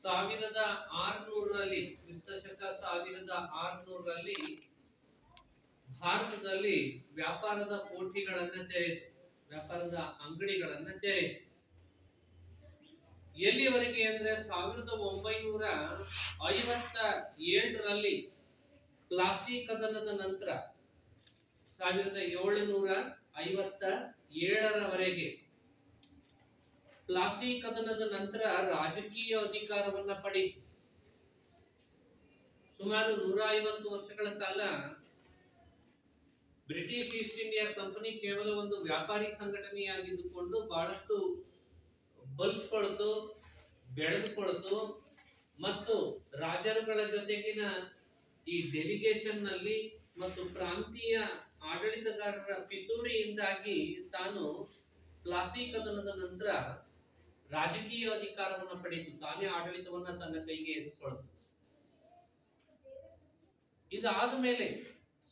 1600ರಲ್ಲಿ ಕ್ರಿಸ್ತಶಕ 1600ರಲ್ಲಿ ಭಾರತದಲ್ಲಿ ವ್ಯಾಪಾರದ ಕೋಠಿಗಳನ್ನ ತೆರೆಯಿತು, ವ್ಯಾಪಾರದ ಅಂಗಡಿಗಳನ್ನ ತೆರೆಯಿತು. ಎಲ್ಲಿವರೆಗೆ ಅಂದ್ರೆ 1957ರಲ್ಲಿ ಪ್ಲಾಸಿ ಕದನದ ನಂತರ 1757ರವರೆಗೆ ಪ್ಲಾಸಿ ಕದನದ ನಂತರ ರಾಜಕೀಯ ಅಧಿಕಾರವನ್ನ ಪಡೆಯಿತು. ಸುಮಾರು 150 ವರ್ಷಗಳ ಕಾಲ ಬ್ರಿಟಿಷ್ ಈಸ್ಟ್ ಇಂಡಿಯಾ ಕಂಪನಿ ಕೇವಲ ಒಂದು ವ್ಯಾಪಾರಿ ಸಂಘಟನೆಯಾಗಿದ್ದುಕೊಂಡು ಬಹಳಷ್ಟು ಬಲ್ಕೊಳ್ತು, ಬೆಳೆದುಕೊಳ್ತು ಮತ್ತು ರಾಜರುಗಳ ಜೊತೆಗಿನ ಈ ಡೆಲಿಗೇಷನ್ ನಲ್ಲಿ ಮತ್ತು ಪ್ರಾಂತೀಯ ಆಡಳಿತಗಾರರ ಪಿತೂರಿಯಿಂದಾಗಿ ತಾನು ಪ್ಲಾಸಿ ಕದನದ ನಂತರ ರಾಜಕೀಯ ಅಧಿಕಾರವನ್ನು ಪಡೆಯಿತು, ತಾನೇ ಆಡಳಿತವನ್ನ ತನ್ನ ಕೈಗೆ ಎತ್ಕೊಳ್ತು. ಇದಾದ ಮೇಲೆ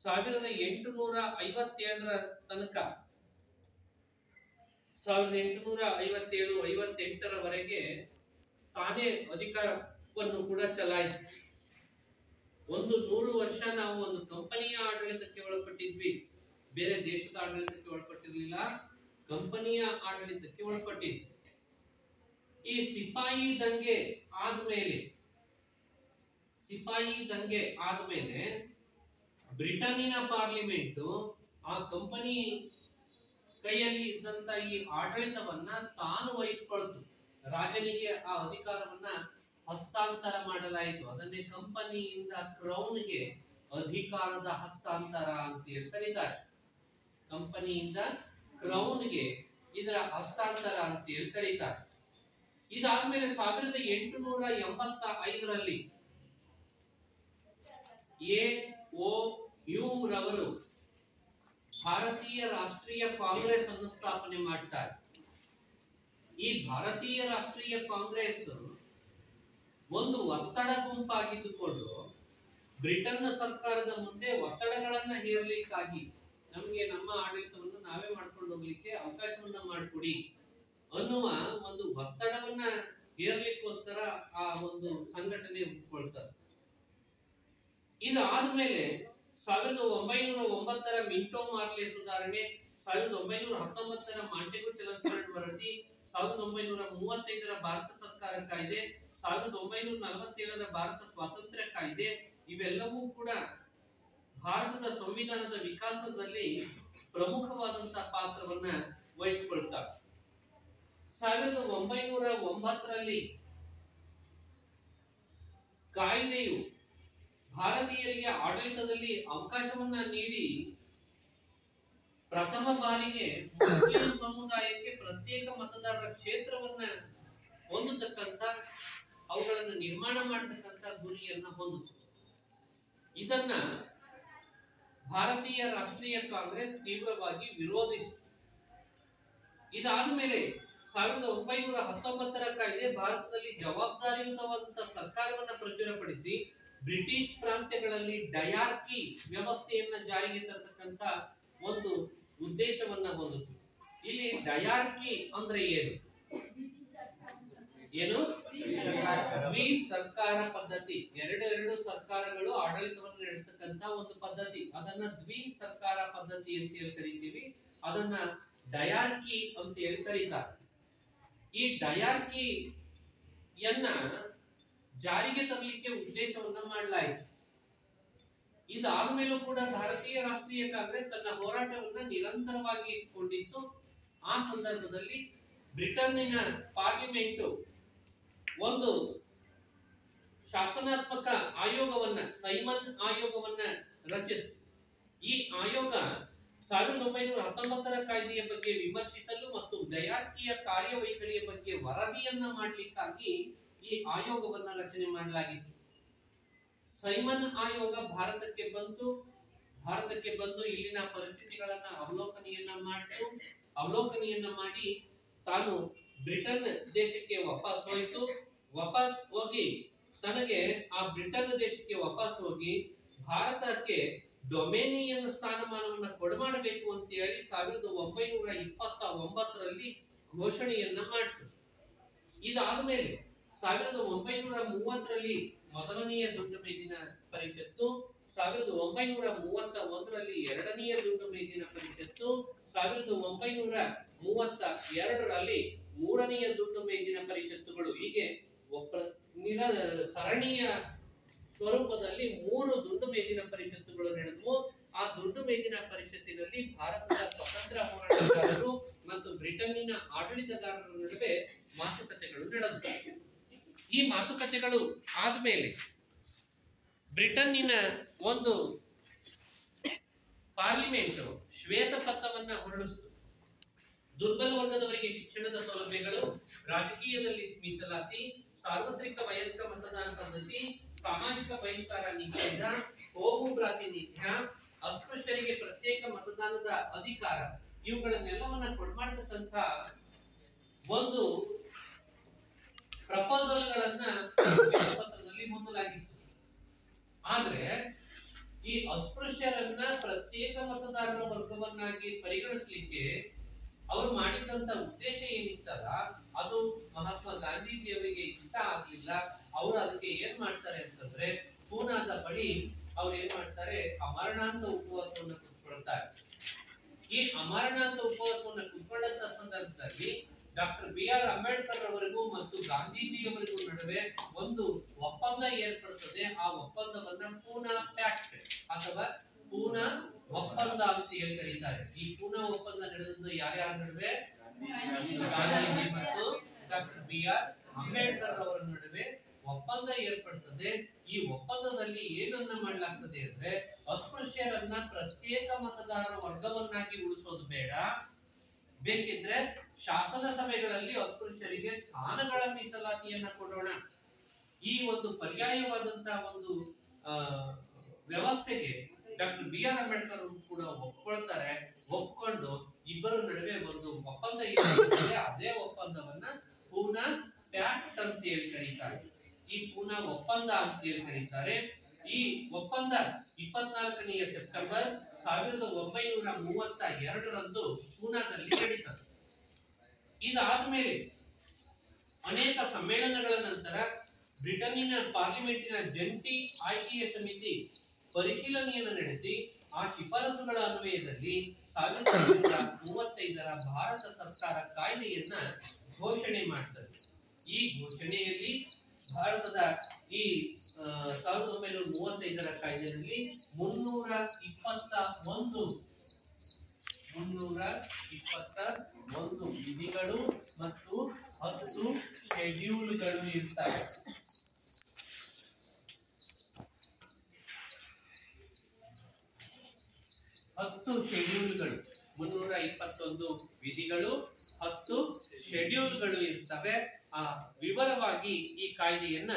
1857ರ ತನಕ 1857-58ರವರೆಗೆ ತಾನೇ ಅಧಿಕಾರವನ್ನು ಕೂಡ ಚಲಾಯಿಸಿ. 100 ವರ್ಷ ನಾವು ಒಂದು ಕಂಪನಿಯ ಆಡಳಿತಕ್ಕೆ ಒಳಪಟ್ಟಿದ್ವಿ, ಬೇರೆ ದೇಶದ ಆಡಳಿತಕ್ಕೆ ಒಳಪಟ್ಟಿರ್ಲಿಲ್ಲ, ಕಂಪನಿಯ ಆಡಳಿತಕ್ಕೆ ಒಳಪಟ್ಟಿದ್ವಿ. ಈ ಸಿಪಾಯಿ ದಂಗೆ ಆದ್ಮೇಲೆ ಬ್ರಿಟನ್ನಿನ ಪಾರ್ಲಿಮೆಂಟ್ ಆ ಕಂಪನಿ ಕೈಯಲ್ಲಿ ಇದ್ದಂತ ಈ ಆಡಳಿತವನ್ನ ತಾನು ವಹಿಸಿಕೊಳ್ತು, ರಾಜನಿಗೆ ಆ ಅಧಿಕಾರವನ್ನ ಹಸ್ತಾಂತರ ಮಾಡಲಾಯಿತು. ಅದನ್ನೇ ಕಂಪನಿಯಿಂದ ಕ್ರೌನ್ಗೆ ಅಧಿಕಾರದ ಹಸ್ತಾಂತರ ಅಂತ ಕರೀತಾರೆ. ಕಂಪನಿಯಿಂದ ಕ್ರೌನ್ಗೆ ಇದರ ಹಸ್ತಾಂತರ ಅಂತ ಕರೀತಾರೆ. ಇದಾದ್ಮೇಲೆ 1885ರಲ್ಲಿ ಎ.ಓ. ಹ್ಯೂಮ್ ರವರು ಭಾರತೀಯ ರಾಷ್ಟ್ರೀಯ ಕಾಂಗ್ರೆಸ್ ಅನ್ನು ಸ್ಥಾಪನೆ ಮಾಡ್ತಾರೆ. ಈ ಭಾರತೀಯ ರಾಷ್ಟ್ರೀಯ ಕಾಂಗ್ರೆಸ್ ಒಂದು ಒತ್ತಡ ಗುಂಪಾಗಿದ್ದುಕೊಂಡು ಬ್ರಿಟನ್ ಸರ್ಕಾರದ ಮುಂದೆ ಒತ್ತಡಗಳನ್ನ ಹೇರಲಿಕ್ಕಾಗಿ ನಮಗೆ ನಮ್ಮ ಆಡಳಿತವನ್ನು ನಾವೇ ಮಾಡ್ಕೊಂಡು ಹೋಗ್ಲಿಕ್ಕೆ ಅವಕಾಶವನ್ನ ಮಾಡಿಕೊಡಿ ಅನ್ನುವ ಒಂದು ಒತ್ತಡವನ್ನ ಹೇರಲಿಕ್ಕೋಸ್ಕರ ಆ ಒಂದು ಸಂಘಟನೆ ಹುಟ್ಟುಕೊಳ್ತಾರೆ. ಇದಾದ್ಮೇಲೆ 1909ರ ಮಿಂಟೋ ಮಾರ್ಲೆ ಸುಧಾರಣೆ, 1919ರ ಮಾಂಟೆಗು ಚಲನ್ಸ್ಬರ್ಗ್ ವರದಿ, 1935ರ ಭಾರತ ಸರ್ಕಾರ ಕಾಯ್ದೆ, 1947ರ ಭಾರತ ಸ್ವಾತಂತ್ರ್ಯ ಕಾಯ್ದೆ ಇವೆಲ್ಲವೂ ಕೂಡ ಭಾರತದ ಸಂವಿಧಾನದ ವಿಕಾಸದಲ್ಲಿ ಪ್ರಮುಖವಾದಂತಹ ಪಾತ್ರವನ್ನ ವಹಿಸಿಕೊಳ್ತಾರೆ. 1909ರಲ್ಲಿ ಕಾಯ್ದೆಯು ಭಾರತೀಯರಿಗೆ ಆಡಳಿತದಲ್ಲಿ ಅವಕಾಶವನ್ನ ನೀಡಿ ಪ್ರಥಮ ಬಾರಿಗೆ ಮುಸ್ಲಿಂ ಸಮುದಾಯಕ್ಕೆ ಪ್ರತ್ಯೇಕ ಮತದಾರರ ಕ್ಷೇತ್ರವನ್ನ ಹೊಂದತಕ್ಕಂತ, ಅವುಗಳನ್ನು ನಿರ್ಮಾಣ ಮಾಡತಕ್ಕಂತ ಗುರಿಯನ್ನ ಹೊಂದಿತು. ಇದನ್ನ ಭಾರತೀಯ ರಾಷ್ಟ್ರೀಯ ಕಾಂಗ್ರೆಸ್ ತೀವ್ರವಾಗಿ ವಿರೋಧಿಸಿತು. ಇದಾದ ಮೇಲೆ 1919ರ ಕಾಯ್ದೆ ಭಾರತದಲ್ಲಿ ಜವಾಬ್ದಾರಿಯುತವಾದಂತಹ ಸರ್ಕಾರವನ್ನ ಪ್ರಚುರಪಡಿಸಿ ಬ್ರಿಟಿಷ್ ಪ್ರಾಂತ್ಯಗಳಲ್ಲಿ ಡಯಾರ್ಕಿ ವ್ಯವಸ್ಥೆಯನ್ನ ಜಾರಿಗೆ ತರತಕ್ಕಂತ ಒಂದು ಉದ್ದೇಶವನ್ನ ಹೊಂದಿತು. ಇಲ್ಲಿ ಡಯಾರ್ಕಿ ಅಂದ್ರೆ ಏನು? ದ್ವಿ ಸರ್ಕಾರ ಪದ್ಧತಿ, ಎರಡು ಸರ್ಕಾರಗಳು ಆಡಳಿತವನ್ನು ನಡೆಸತಕ್ಕಂತ ಒಂದು ಪದ್ಧತಿ, ಅದನ್ನ ದ್ವಿ ಸರ್ಕಾರ ಪದ್ಧತಿ ಅಂತ ಕರಿತೀವಿ. ಅದನ್ನ ಡಯಾರ್ಕಿ ಅಂತ ಕರೀತಾರೆ. ಈ ಡಯಾರ್ಕಿಯನ್ನ ಜಾರಿಗೆ ತರಲಿಕ್ಕೆ ಉದ್ದೇಶವನ್ನ ಮಾಡಲಾಯಿತು. ಇದಾದ್ಮೇಲೂ ಕೂಡ ಭಾರತೀಯ ರಾಷ್ಟ್ರೀಯ ಕಾಂಗ್ರೆಸ್ ತನ್ನ ಹೋರಾಟವನ್ನ ನಿರಂತರವಾಗಿ ಇಟ್ಟುಕೊಂಡಿತ್ತು. ಆ ಸಂದರ್ಭದಲ್ಲಿ ಬ್ರಿಟನ್ನಿನ ಪಾರ್ಲಿಮೆಂಟ್ ಒಂದು ಶಾಸನಾತ್ಮಕ ಆಯೋಗವನ್ನ, ಸೈಮನ್ ಆಯೋಗವನ್ನ ರಚಿಸಿತು. ಈ ಆಯೋಗ 1919ರ ಕಾಯ್ದೆಯ ಬಗ್ಗೆ ವಿಮರ್ಶಿಸಲು ಮತ್ತು ಡಯಾರ್ಕಿಯ ಕಾರ್ಯವೈಖರಿಯ ಬಗ್ಗೆ ವರದಿಯನ್ನ ಮಾಡಲಿಕ್ಕಾಗಿ ಈ ಆಯೋಗವನ್ನ ರಚನೆ ಮಾಡಲಾಗಿತ್ತು. ಸೈಮನ್ ಆಯೋಗ ಭಾರತಕ್ಕೆ ಬಂದು ಇಲ್ಲಿನ ಪರಿಸ್ಥಿತಿಗಳನ್ನ ಅವಲೋಕನೆಯನ್ನ ಮಾಡಿ ತಾನು ಬ್ರಿಟನ್ ದೇಶಕ್ಕೆ ವಾಪಸ್ ಹೋಗಿ ತನಗೆ ಆ ಬ್ರಿಟನ್ ದೇಶಕ್ಕೆ ವಾಪಸ್ ಹೋಗಿ ಭಾರತಕ್ಕೆ ಡೊಮೇನಿಯನ್ ಸ್ಥಾನಮಾನವನ್ನ ಕೊಡಮಾಡಬೇಕು ಅಂತ ಹೇಳಿ 1929ರಲ್ಲಿ ಘೋಷಣೆಯನ್ನ ಮಾಡಿತು. ಇದಾದ ಮೇಲೆ 1930ರಲ್ಲಿ ಮೊದಲನೆಯ ದುಂಡು ಮೇಜಿನ ಪರಿಷತ್ತು, 1931ರಲ್ಲಿ ಎರಡನೆಯ ದುಂಡು ಮೇಜಿನ ಪರಿಷತ್ತು, 1932ರಲ್ಲಿ ಮೂರನೆಯ ದುಂಡು ಮೇಜಿನ ಪರಿಷತ್ತುಗಳು, ಹೀಗೆ ಸರಣಿಯ ಸ್ವರೂಪದಲ್ಲಿ 3 ದುಂಡು ಮೇಜಿನ ಪರಿಷತ್ತುಗಳು ನಡೆದವು. ಆ ದುಂಡು ಮೇಜಿನ ಪರಿಷತ್ತಿನಲ್ಲಿ ಭಾರತದ ಸ್ವತಂತ್ರ ಹೋರಾಟಗಾರರು ಮತ್ತು ಬ್ರಿಟನ್ನಿನ ಆಡಳಿತಗಾರರ ನಡುವೆ ಮಾತುಕತೆಗಳು ನಡೆದವು. ಈ ಮಾತುಕತೆಗಳು ಆದ್ಮೇಲೆ ಬ್ರಿಟನ್ನಿನ ಒಂದು ಪಾರ್ಲಿಮೆಂಟ್ ಶ್ವೇತಪತ್ರವನ್ನ ಹೊರಡಿಸಿತು. ದುರ್ಬಲ ವರ್ಗದವರಿಗೆ ಶಿಕ್ಷಣದ ಸೌಲಭ್ಯಗಳು, ರಾಜಕೀಯದಲ್ಲಿ ಮೀಸಲಾತಿ, ಸಾರ್ವತ್ರಿಕ ವಯಸ್ಕ ಮತದಾನ ಪದ್ಧತಿ, ಸಾಮಾಜಿಕ ಬಹಿಷ್ಕಾರ ನಿಷೇಧ, ಕೋಮು ಪ್ರಾತಿನಿಧ್ಯ, ಅಸ್ಪೃಶ್ಯರಿಗೆ ಪ್ರತ್ಯೇಕ ಮತದಾನದ ಅಧಿಕಾರ, ಇವುಗಳನ್ನೆಲ್ಲವನ್ನ ಕೊಡ್ಮಾಡ್ತಕ್ಕಂಥ ಒಂದು ಪ್ರಪೋಸಲ್ಗಳನ್ನ ಪತ್ರದಲ್ಲಿ ಹೊಂದಲಾಗಿತ್ತು. ಆದ್ರೆ ಈ ಅಸ್ಪೃಶ್ಯರನ್ನ ಪ್ರತ್ಯೇಕ ಮತದಾರರ ವರ್ಗವನ್ನಾಗಿ ಪರಿಗಣಿಸಲಿಕ್ಕೆ ಅವರು ಮಾಡಿದಂತ ಉದ್ದೇಶ ಏನಿತ್ತಲ್ಲ, ಅದು ಮಹಾತ್ಮ ಗಾಂಧೀಜಿ ಅವರಿಗೆ ಇಷ್ಟ ಆಗ್ಲಿಲ್ಲ. ಅವರು ಅದಕ್ಕೆ ಏನ್ ಮಾಡ್ತಾರೆ ಅಂತಂದ್ರೆ, ಪೂನಾದ ಬಳಿ ಅವ್ರು ಏನ್ ಮಾಡ್ತಾರೆ, ಅಮರನಾಥ ಉಪವಾಸವನ್ನ ಕುತ್ಕೊಳ್ತಾರೆ. ಈ ಅಮರನಾಥ ಉಪವಾಸವನ್ನ ಕುತ್ಕೊಂಡಂತ ಸಂದರ್ಭದಲ್ಲಿ ಡಾಕ್ಟರ್ BR ಅಂಬೇಡ್ಕರ್ ಅವರಿಗೂ ಮತ್ತು ಗಾಂಧೀಜಿಯವರಿಗೂ ನಡುವೆ ಒಂದು ಒಪ್ಪಂದ ಏರ್ಪಡುತ್ತದೆ. ಆ ಒಪ್ಪಂದವನ್ನ ಪೂನಾ ಪ್ಯಾಕ್ಟ್ ಅಥವಾ ಪೂನಾ ಒಪ್ಪಂದ ಅಂತ ಹೇಳಿ ಕರೀತಾರೆ. ಈ ಪೂನಾ ಒಪ್ಪಂದ ನಡೆದದ್ದು ಯಾರ್ಯಾರ ನಡುವೆ? ಗಾಂಧೀಜಿ ಮತ್ತು ಡಾಕ್ಟರ್ BR ಅಂಬೇಡ್ಕರ್ ಅವರ ನಡುವೆ ಒಪ್ಪಂದ ಏರ್ಪಡುತ್ತದೆ. ಈ ಒಪ್ಪಂದದಲ್ಲಿ ಏನನ್ನ ಮಾಡಲಾಗ್ತದೆ ಅಂದ್ರೆ, ಅಸ್ಪೃಶ್ಯರನ್ನ ಪ್ರತ್ಯೇಕ ಮತದಾರರ ವರ್ಗವನ್ನಾಗಿ ಉಳಿಸೋದು ಬೇಡ, ಬೇಕಿದ್ರೆ ಶಾಸನ ಸಭೆಗಳಲ್ಲಿ ಅಸ್ಪೃಶ್ಯರಿಗೆ ಸ್ಥಾನಗಳ ಮೀಸಲಾತಿಯನ್ನ ಕೊಡೋಣ. ಈ ಒಂದು ಪರ್ಯಾಯವಾದಂತಹ ಒಂದು ವ್ಯವಸ್ಥೆಗೆ ಡಾಕ್ಟರ್ BR ಅಂಬೇಡ್ಕರ್ ಕೂಡ ಒಪ್ಕೊಳ್ತಾರೆ. ಒಪ್ಕೊಂಡು ಇಬ್ಬರ ನಡುವೆ ಒಂದು ಒಪ್ಪಂದ ಏನಿದೆ, ಅದೇ ಒಪ್ಪಂದವನ್ನ ಪೂನಾ ಪ್ಯಾಕ್ಟ್ ಅಂತ ಹೇಳಿ ಕರೀತಾರೆ. ಈ ಪೂನಾ ಒಪ್ಪಂದ ಅಂತ ಹೇಳಿ ಕರೀತಾರೆ. ಈ ಒಪ್ಪಂದ 24ನೇ ಸೆಪ್ಟೆಂಬರ್ 1932ರಂದು ಪೂನಾದಲ್ಲಿ ನಡೀತದೆ. ಇದಾದ್ಮೇಲೆ ಅನೇಕ ಸಮ್ಮೇಳನಗಳ ನಂತರ ಬ್ರಿಟನ್ನಿನ ಪಾರ್ಲಿಮೆಂಟಿನ ಜಂಟಿ ಆಯ್ಕೆಯ ಸಮಿತಿ ಪರಿಶೀಲನೆಯನ್ನು ನಡೆಸಿ ಆ ಶಿಫಾರಸುಗಳ ಅನ್ವಯದಲ್ಲಿ 1935ರ ಭಾರತ ಸರ್ಕಾರ ಕಾಯ್ದೆಯನ್ನ ಘೋಷಣೆ ಮಾಡ್ತದೆ. ಈ ಘೋಷಣೆಯಲ್ಲಿ ಭಾರತದ ಈ 1935ರ ಕಾಯ್ದೆಯಲ್ಲಿ 321 ವಿಧಿಗಳು ಮತ್ತು 10 ಶೆಡ್ಯೂಲ್ಗಳು ಇರ್ತವೆ. 10 ಶೆಡ್ಯೂಲ್ಗಳು, 321 ವಿಧಿಗಳು, 10 ಶೆಡ್ಯೂಲ್ಗಳು ಇರ್ತವೆ. ಆ ವಿವರವಾಗಿ ಈ ಕಾಯ್ದೆಯನ್ನ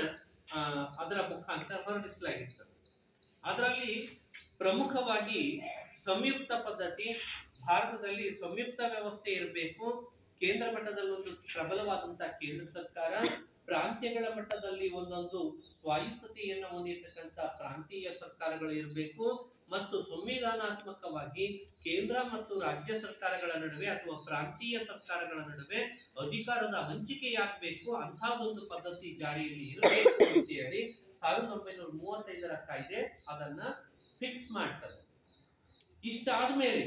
ಅದರ ಮುಖಾಂತರ ಹೊರಡಿಸಲಾಗಿರ್ತದೆ. ಅದರಲ್ಲಿ ಪ್ರಮುಖವಾಗಿ ಸಂಯುಕ್ತ ಪದ್ಧತಿ, ಭಾರತದಲ್ಲಿ ಸಂಯುಕ್ತ ವ್ಯವಸ್ಥೆ ಇರಬೇಕು. ಕೇಂದ್ರ ಮಟ್ಟದಲ್ಲಿ ಒಂದು ಪ್ರಬಲವಾದಂತಹ ಕೇಂದ್ರ ಸರ್ಕಾರ, ಪ್ರಾಂತ್ಯಗಳ ಮಟ್ಟದಲ್ಲಿ ಒಂದೊಂದು ಸ್ವಾಯತ್ತತೆಯನ್ನು ಹೊಂದಿರತಕ್ಕಂಥ ಪ್ರಾಂತೀಯ ಸರ್ಕಾರಗಳು ಇರಬೇಕು ಮತ್ತು ಸಂವಿಧಾನಾತ್ಮಕವಾಗಿ ಕೇಂದ್ರ ಮತ್ತು ರಾಜ್ಯ ಸರ್ಕಾರಗಳ ನಡುವೆ ಅಥವಾ ಪ್ರಾಂತೀಯ ಸರ್ಕಾರಗಳ ನಡುವೆ ಅಧಿಕಾರದ ಹಂಚಿಕೆಯಾಗಬೇಕು. ಅಂತಹದೊಂದು ಪದ್ಧತಿ ಜಾರಿಯಲ್ಲಿ ಇರಬೇಕು ಅಂತ ಹೇಳಿ 1935ರ ಕಾಯ್ದೆ ಅದನ್ನ ಫಿಕ್ಸ್ ಮಾಡ್ತದೆ. ಇಷ್ಟಾದ್ಮೇಲೆ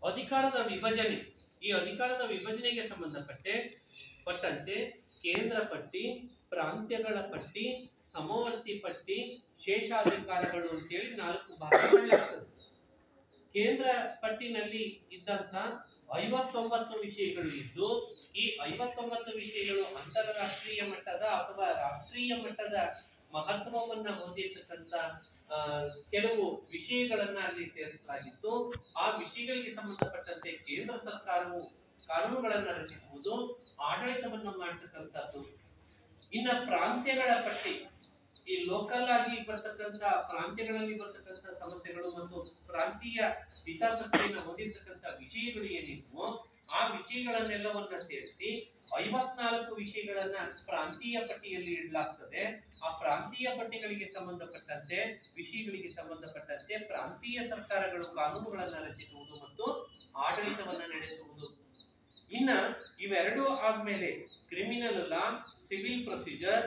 ಅಧಿಕಾರದ ವಿಭಜನೆ, ಈ ಅಧಿಕಾರದ ವಿಭಜನೆಗೆ ಸಂಬಂಧಪಟ್ಟಂತೆ ಕೇಂದ್ರ ಪಟ್ಟಿ, ಪ್ರಾಂತ್ಯಗಳ ಪಟ್ಟಿ, ಸಮವರ್ತಿ ಪಟ್ಟಿ, ಶೇಷಾಧಿಕಾರಗಳು ಅಂತೇಳಿ 4 ಭಾಗ ಮಾಡಲಾಗ್ತದೆ. ಕೇಂದ್ರ ಪಟ್ಟಿನಲ್ಲಿ ಇದ್ದಂತ 59 ವಿಷಯಗಳು ಇದ್ದು, ಈ 59 ವಿಷಯಗಳು ಅಂತಾರಾಷ್ಟ್ರೀಯ ಮಟ್ಟದ ಅಥವಾ ರಾಷ್ಟ್ರೀಯ ಮಟ್ಟದ ಮಹತ್ವವನ್ನ ಹೊಂದಿರತಕ್ಕಂತ ಕೆಲವು ವಿಷಯಗಳನ್ನ ಅಲ್ಲಿ ಸೇರಿಸಲಾಗಿತ್ತು. ಆ ವಿಷಯಗಳಿಗೆ ಸಂಬಂಧಪಟ್ಟಂತೆ ಕೇಂದ್ರ ಸರ್ಕಾರವು ಕಾನೂನುಗಳನ್ನ ರಚಿಸುವುದು, ಆಡಳಿತವನ್ನ ಮಾಡತಕ್ಕಂಥದ್ದು. ಇನ್ನ ಪ್ರಾಂತ್ಯಗಳ ಪಟ್ಟಿ, ಈ ಲೋಕಲ್ ಆಗಿ ಬರ್ತಕ್ಕಂಥ ಪ್ರಾಂತ್ಯಗಳಲ್ಲಿ ಬರ್ತಕ್ಕಂಥ ಸಮಸ್ಯೆಗಳು ಮತ್ತು ಪ್ರಾಂತೀಯ ಹಿತಾಸಕ್ತಿಯನ್ನು ಹೊಂದಿರತಕ್ಕಂಥ ವಿಷಯಗಳು ಏನಿದ್ವು ಆ ವಿಷಯಗಳನ್ನೆಲ್ಲವನ್ನ ಸೇರಿಸಿ 54 ವಿಷಯಗಳನ್ನ ಪ್ರಾಂತೀಯ ಪಟ್ಟಿಯಲ್ಲಿ ಇಡಲಾಗ್ತದೆ. ಆ ಪ್ರಾಂತೀಯ ಪಟ್ಟಿಗಳಿಗೆ ಸಂಬಂಧಪಟ್ಟಂತೆ ವಿಷಯಗಳಿಗೆ ಸಂಬಂಧಪಟ್ಟಂತೆ ಪ್ರಾಂತೀಯ ಸರ್ಕಾರಗಳು ಕಾನೂನುಗಳನ್ನ ರಚಿಸುವುದು ಮತ್ತು ಆಡಳಿತವನ್ನ ನಡೆಸುವುದು. ಇನ್ನ ಇವೆರಡೂ ಆದ್ಮೇಲೆ ಕ್ರಿಮಿನಲ್ ಲಾ, ಸಿವಿಲ್ ಪ್ರೊಸೀಜರ್,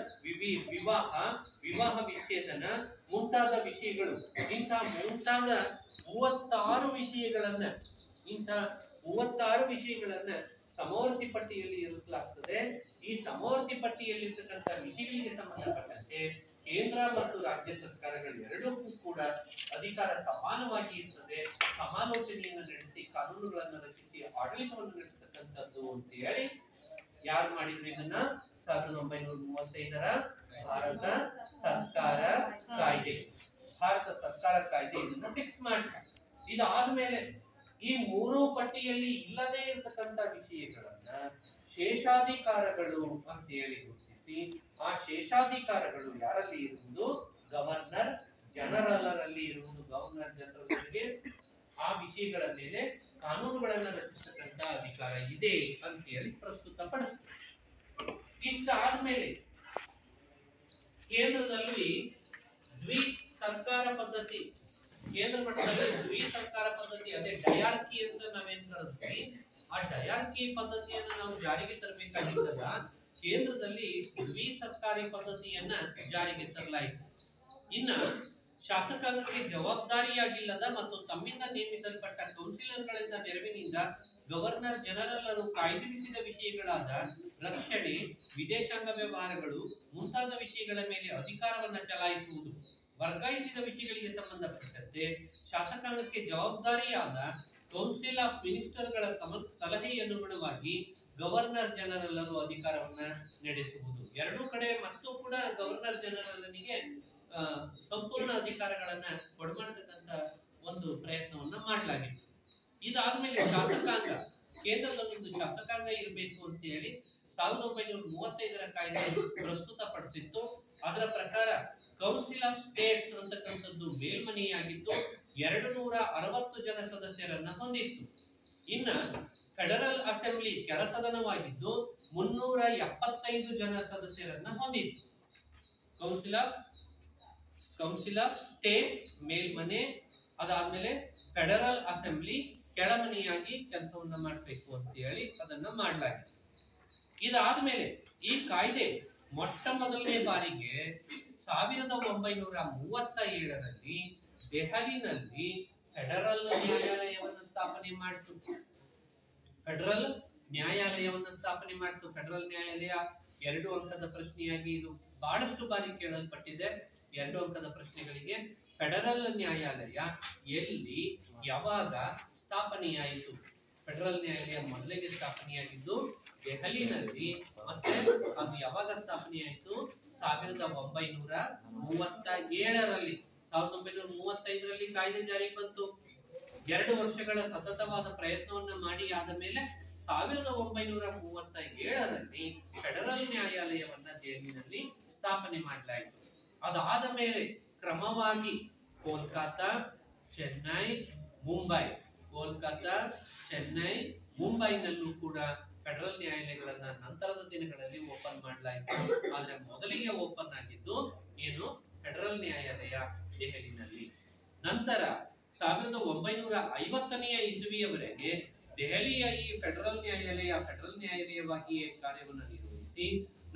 ವಿವಾಹ ವಿಚ್ಛೇದನ ಮುಂತಾದ ವಿಷಯಗಳು, ಇಂಥ ಮುಂತಾದ 36 ವಿಷಯಗಳನ್ನ ಸಮವರ್ತಿ ಪಟ್ಟಿಯಲ್ಲಿ ಇರಿಸಲಾಗ್ತದೆ. ಈ ಸಮವರ್ತಿ ಪಟ್ಟಿಯಲ್ಲಿರ್ತಕ್ಕಂಥ ವಿಷಯಗಳಿಗೆ ಸಂಬಂಧಪಟ್ಟಂತೆ ಕೇಂದ್ರ ಮತ್ತು ರಾಜ್ಯ ಸರ್ಕಾರಗಳು ಎರಡಕ್ಕೂ ಕೂಡ ಅಧಿಕಾರ ಸಮಾನವಾಗಿ ಇರ್ತದೆ. ಸಮಾಲೋಚನೆಯನ್ನು ನಡೆಸಿ ಕಾನೂನುಗಳನ್ನು ರಚಿಸಿ ಆಡಳಿತವನ್ನು ನಡೆಸತಕ್ಕಂಥದ್ದು ಅಂತ ಹೇಳಿ ಯಾರು ಮಾಡಿದ್ರು ಇದನ್ನ? 1935ರ ಭಾರತ ಸರ್ಕಾರ ಕಾಯ್ದೆ ಇದನ್ನ ಫಿಕ್ಸ್ ಮಾಡ್ತಾರೆ. ಇದಾದ್ಮೇಲೆ ಈ ಮೂರು ಪಟ್ಟಿಯಲ್ಲಿ ಇಲ್ಲದೆ ಇರತಕ್ಕಂತ ವಿಷಯಗಳನ್ನ ಶೇಷಾಧಿಕಾರಗಳು ಅಂತ ಹೇಳಿ ಗುರುತಿಸಿ, ಆ ಶೇಷಾಧಿಕಾರಗಳು ಯಾರಲ್ಲಿ ಇರುವುದು? ಗವರ್ನರ್ ಜನರಲ್ ಇರುವುದು. ಗವರ್ನರ್ ಜನರಲ್ಗೆ ಆ ವಿಷಯಗಳ ಮೇಲೆ ಕಾನೂನುಗಳನ್ನು ರಚಿಸತಕ್ಕಂತ ಅಧಿಕಾರ ಇದೆ ಅಂತ ಹೇಳಿ ಪ್ರಸ್ತುತಪಡಿಸ್ತಾರೆ. ಇಷ್ಟಾದ್ಮೇಲೆ ಕೇಂದ್ರದಲ್ಲಿ ದ್ವಿ ಸರ್ಕಾರ ಪದ್ಧತಿ, ಕೇಂದ್ರ ಮಟ್ಟದಲ್ಲಿ ದ್ವಿ ಸರ್ಕಾರ ಪದ್ಧತಿ, ಅದೇ ಡಯಾರ್ಕಿ ಅಂತ ನಾವೇನ್ ಕರೆದ್ವಿ, ಆ ಡಯಾರ್ಕಿ ಪದ್ಧತಿಯನ್ನ ನಾವು ಜಾರಿಗೆ ತರಬೇಕಾಗಿದ್ದಲ್ಲ, ಕೇಂದ್ರದಲ್ಲಿ ದ್ವಿ ಸರ್ಕಾರಿ ಪದ್ಧತಿಯನ್ನ ಜಾರಿಗೆ ತರಲಾಯಿತು. ಇನ್ನ ಶಾಸಕಾಂಗಕ್ಕೆ ಜವಾಬ್ದಾರಿಯಾಗಿಲ್ಲದ ಮತ್ತು ತಮ್ಮಿಂದ ನೇಮಿಸಲ್ಪಟ್ಟ ಕೌನ್ಸಿಲರ್ಗಳಿಂದ ನೆರವಿನಿಂದ ಗವರ್ನರ್ ಜನರಲ್ ಕಾಯ್ದಿರಿಸಿದ ವಿಷಯಗಳಾದ ರಕ್ಷಣೆ, ವಿದೇಶಾಂಗ ವ್ಯವಹಾರಗಳು ಮುಂತಾದ ವಿಷಯಗಳ ಮೇಲೆ ಅಧಿಕಾರವನ್ನ ಚಲಾಯಿಸುವುದು. ವರ್ಗಾಯಿಸಿದ ವಿಷಯಗಳಿಗೆ ಸಂಬಂಧಪಟ್ಟಂತೆ ಶಾಸಕಾಂಗಕ್ಕೆ ಜವಾಬ್ದಾರಿಯಾದ ಕೌನ್ಸಿಲ್ ಆಫ್ ಮಿನಿಸ್ಟರ್ಗಳ ಸಲಹೆಯನುಗುಣವಾಗಿ ಗವರ್ನರ್ ಜನರಲ್ ಅಧಿಕಾರವನ್ನ ನಡೆಸುವುದು. ಎರಡೂ ಕಡೆ ಮತ್ತೂ ಕೂಡ ಗವರ್ನರ್ ಜನರಲ್ನಿಗೆ ಸಂಪೂರ್ಣ ಅಧಿಕಾರಗಳನ್ನ ಕೊಡಮಾಡತಕ್ಕಂತ ಒಂದು ಪ್ರಯತ್ನವನ್ನ ಮಾಡಲಾಗಿತ್ತು. ಇದಾದ್ಮೇಲೆ ಶಾಸಕಾಂಗ, ಕೇಂದ್ರದಲ್ಲೊಂದು ಶಾಸಕಾಂಗ ಇರಬೇಕು ಅಂತ ಹೇಳಿ 1935ರ ಕಾಯ್ದೆ ಪ್ರಸ್ತುತಪಡಿಸಿತ್ತು. ಅದರ ಪ್ರಕಾರ ಕೌನ್ಸಿಲ್ ಆಫ್ ಸ್ಟೇಟ್ಸ್ ಅಂತಕ್ಕಂಥದ್ದು ಮೇಲ್ಮನೆಯಾಗಿದ್ದು 260 ಜನ ಸದಸ್ಯರನ್ನ ಹೊಂದಿತ್ತು. ಇನ್ನ ಫೆಡರಲ್ ಅಸೆಂಬ್ಲಿ ಕೆಳಸದನವಾಗಿದ್ದು 375 ಜನ ಸದಸ್ಯರನ್ನ ಹೊಂದಿತ್ತು. ಕೌನ್ಸಿಲ್ ಆಫ್ ಸ್ಟೇಟ್ ಮೇಲ್ಮನೆ, ಅದಾದ್ಮೇಲೆ ಫೆಡರಲ್ ಅಸೆಂಬ್ಲಿ ಕೆಳಮನೆಯಾಗಿ ಕೆಲಸವನ್ನ ಮಾಡಬೇಕು ಅಂತ ಹೇಳಿ ಅದನ್ನ ಮಾಡಲಾಗಿದೆ. ಇದಾದ್ಮೇಲೆ ಈ ಕಾಯ್ದೆ ಮೊಟ್ಟ ಮೊದಲನೇ ಬಾರಿಗೆ 1937ರಲ್ಲಿ ದೆಹಲಿನಲ್ಲಿ ಫೆಡರಲ್ ನ್ಯಾಯಾಲಯವನ್ನು ಸ್ಥಾಪನೆ ಮಾಡಿತು. ಫೆಡರಲ್ ನ್ಯಾಯಾಲಯ 2 ಅಂಕದ ಪ್ರಶ್ನೆಯಾಗಿ ಇದು ಬಹಳಷ್ಟು ಬಾರಿ ಕೇಳಲ್ಪಟ್ಟಿದೆ. 2 ಅಂಕದ ಪ್ರಶ್ನೆಗಳಿಗೆ ಫೆಡರಲ್ ನ್ಯಾಯಾಲಯ ಎಲ್ಲಿ ಯಾವಾಗ ಸ್ಥಾಪನೆಯಾಯಿತು? ಫೆಡರಲ್ ನ್ಯಾಯಾಲಯ ಮೊದಲಿಗೆ ಸ್ಥಾಪನೆಯಾಗಿದ್ದು ದೆಹಲಿನಲ್ಲಿ, ಮತ್ತೆ ಅದು ಯಾವಾಗ ಸ್ಥಾಪನೆಯಾಯಿತು? 1937ರಲ್ಲಿ. 1935ರಲ್ಲಿ ಕಾಯ್ದೆ ಜಾರಿಗೆ ಬಂತು. 2 ವರ್ಷಗಳ ಸತತವಾದ ಪ್ರಯತ್ನವನ್ನ ಮಾಡಿ ಆದ ಮೇಲೆ 1937ರಲ್ಲಿ ಫೆಡರಲ್ ನ್ಯಾಯಾಲಯವನ್ನ ದೆಹಲಿನಲ್ಲಿ ಸ್ಥಾಪನೆ ಮಾಡಲಾಯಿತು. ಅದಾದ ಮೇಲೆ ಕ್ರಮವಾಗಿ ಕೋಲ್ಕತ್ತಾ, ಚೆನ್ನೈ, ಮುಂಬೈನಲ್ಲೂ ಕೂಡ ಫೆಡರಲ್ ನ್ಯಾಯಾಲಯಗಳನ್ನ ನಂತರದ ದಿನಗಳಲ್ಲಿ ಓಪನ್ ಮಾಡಲಾಯಿತು. ಆದ್ರೆ ಮೊದಲಿಗೆ ಓಪನ್ ಆಗಿದ್ದು ಏನು? ಫೆಡರಲ್ ನ್ಯಾಯಾಲಯ ದೆಹಲಿನಲ್ಲಿ. ನಂತರ 1950ನೇ ಇಸವಿಯವರೆಗೆ ದೆಹಲಿಯ ಈ ಫೆಡರಲ್ ನ್ಯಾಯಾಲಯವಾಗಿಯೇ ಕಾರ್ಯವನ್ನು ನಿರ್ವಹಿಸಿ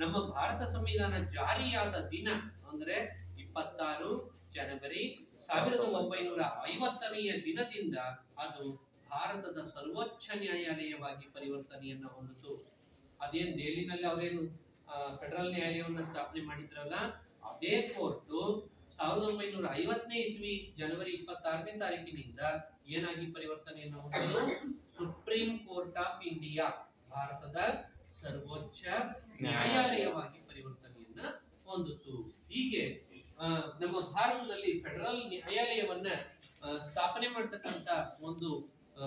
ನಮ್ಮ ಭಾರತ ಸಂವಿಧಾನ ಜಾರಿಯಾದ ದಿನ ಅಂದ್ರೆ 26 ಜನವರಿ 1950ನೇ ದಿನದಿಂದ ಅದು ಭಾರತದ ಸರ್ವೋಚ್ಚ ನ್ಯಾಯಾಲಯವಾಗಿ ಪರಿವರ್ತನೆಯನ್ನ ಹೊಂದಿತು. ಅದೇನ್ ದೆಹಲಿನಲ್ಲಿ ಅವರೇನು ಫೆಡರಲ್ ನ್ಯಾಯಾಲಯವನ್ನ ಸ್ಥಾಪನೆ ಮಾಡಿದ್ರಲ್ಲ, ಅದೇ ಕೋರ್ಟು 1950ನೇ ಇಸವಿ ಜನವರಿ 26ನೇ ತಾರೀಕಿನಿಂದ ಏನಾಗಿ ಪರಿವರ್ತನೆಯನ್ನು ಹೊಂದಿತು? ಸುಪ್ರೀಂ ಕೋರ್ಟ್ ಆಫ್ ಇಂಡಿಯಾ, ಭಾರತದ ಸರ್ವೋಚ್ಚ ನ್ಯಾಯಾಲಯವಾಗಿ ಪರಿವರ್ತನೆಯನ್ನ ಹೊಂದಿತು. ಹೀಗೆ ನಮ್ಮ ಭಾರತದಲ್ಲಿ ಫೆಡರಲ್ ನ್ಯಾಯಾಲಯವನ್ನ ಸ್ಥಾಪನೆ ಮಾಡತಕ್ಕಂತ ಒಂದು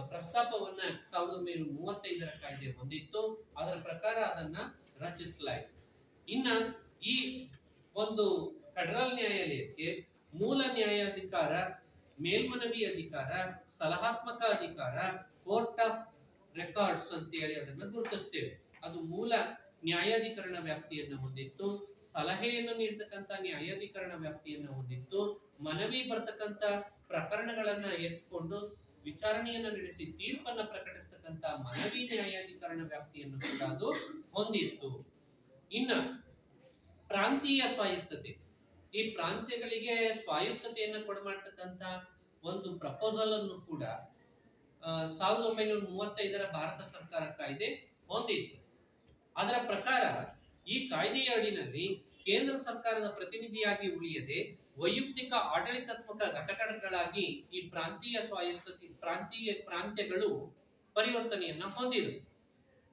ಪ್ರಸ್ತಾಪವನ್ನ 1935ರ ಕಾಯ್ದೆ ಹೊಂದಿತ್ತು. ಅದರ ಪ್ರಕಾರ ಅದನ್ನ ರಚಿಸಲಾಯಿತು. ಇನ್ನ ಈ ಒಂದು ಫೆಡರಲ್ ನ್ಯಾಯಾಲಯಕ್ಕೆ ಮೂಲ ನ್ಯಾಯಾಧಿಕಾರ, ಮೇಲ್ಮನವಿ ಅಧಿಕಾರ, ಸಲಹಾತ್ಮಕ ಅಧಿಕಾರ, ಕೋರ್ಟ್ ಆಫ್ ರೆಕಾರ್ಡ್ಸ್ ಅಂತ ಹೇಳಿ ಅದನ್ನ ಗುರುತಿಸ್ತೇವೆ. ಅದು ಮೂಲ ನ್ಯಾಯಾಧಿಕರಣ ವ್ಯಾಪ್ತಿಯನ್ನು ಹೊಂದಿತ್ತು. ಸಲಹೆಯನ್ನು ನೀಡತಕ್ಕಂತ ನ್ಯಾಯಾಧಿಕರಣ ವ್ಯಾಪ್ತಿಯನ್ನು ಹೊಂದಿತ್ತು. ಮನವಿ ಬರ್ತಕ್ಕಂತ ಪ್ರಕರಣಗಳನ್ನ ಎತ್ಕೊಂಡು ವಿಚಾರಣೆಯನ್ನ ನಡೆಸಿ ತೀರ್ಪನ್ನ ಪ್ರಕಟಿಸತಕ್ಕಂತ ಮಾಡ್ತಕ್ಕಂತ ಮನವಿ ನ್ಯಾಯಾಧಿಕರಣ ವ್ಯಾಪ್ತಿಯನ್ನು ಕೂಡ ಅದು ಹೊಂದಿತ್ತು. ಇನ್ನ ಪ್ರಾಂತೀಯ ಸ್ವಾಯತ್ತತೆ, ಈ ಪ್ರಾಂತ್ಯಗಳಿಗೆ ಸ್ವಾಯತ್ತತೆಯನ್ನು ಕೊಡಮಾಡ್ತಕ್ಕಂತ ಒಂದು ಪ್ರಪೋಸಲ್ ಅನ್ನು ಕೂಡ 1935 ಭಾರತ ಸರ್ಕಾರ ಕಾಯ್ದೆ ಹೊಂದಿತ್ತು. ಅದರ ಪ್ರಕಾರ ಈ ಕಾಯ್ದೆಯ ಅಡಿನಲ್ಲಿ ಕೇಂದ್ರ ಸರ್ಕಾರದ ಪ್ರತಿನಿಧಿಯಾಗಿ ಉಳಿಯದೆ ವೈಯಕ್ತಿಕ ಆಡಳಿತಾತ್ಮಕ ಘಟಕಗಳಾಗಿ ಈ ಪ್ರಾಂತೀಯ ಸ್ವಾಯತ್ತತೆ ಪ್ರಾಂತ್ಯಗಳು ಪರಿವರ್ತನೆಯನ್ನ ಹೊಂದಿವೆ.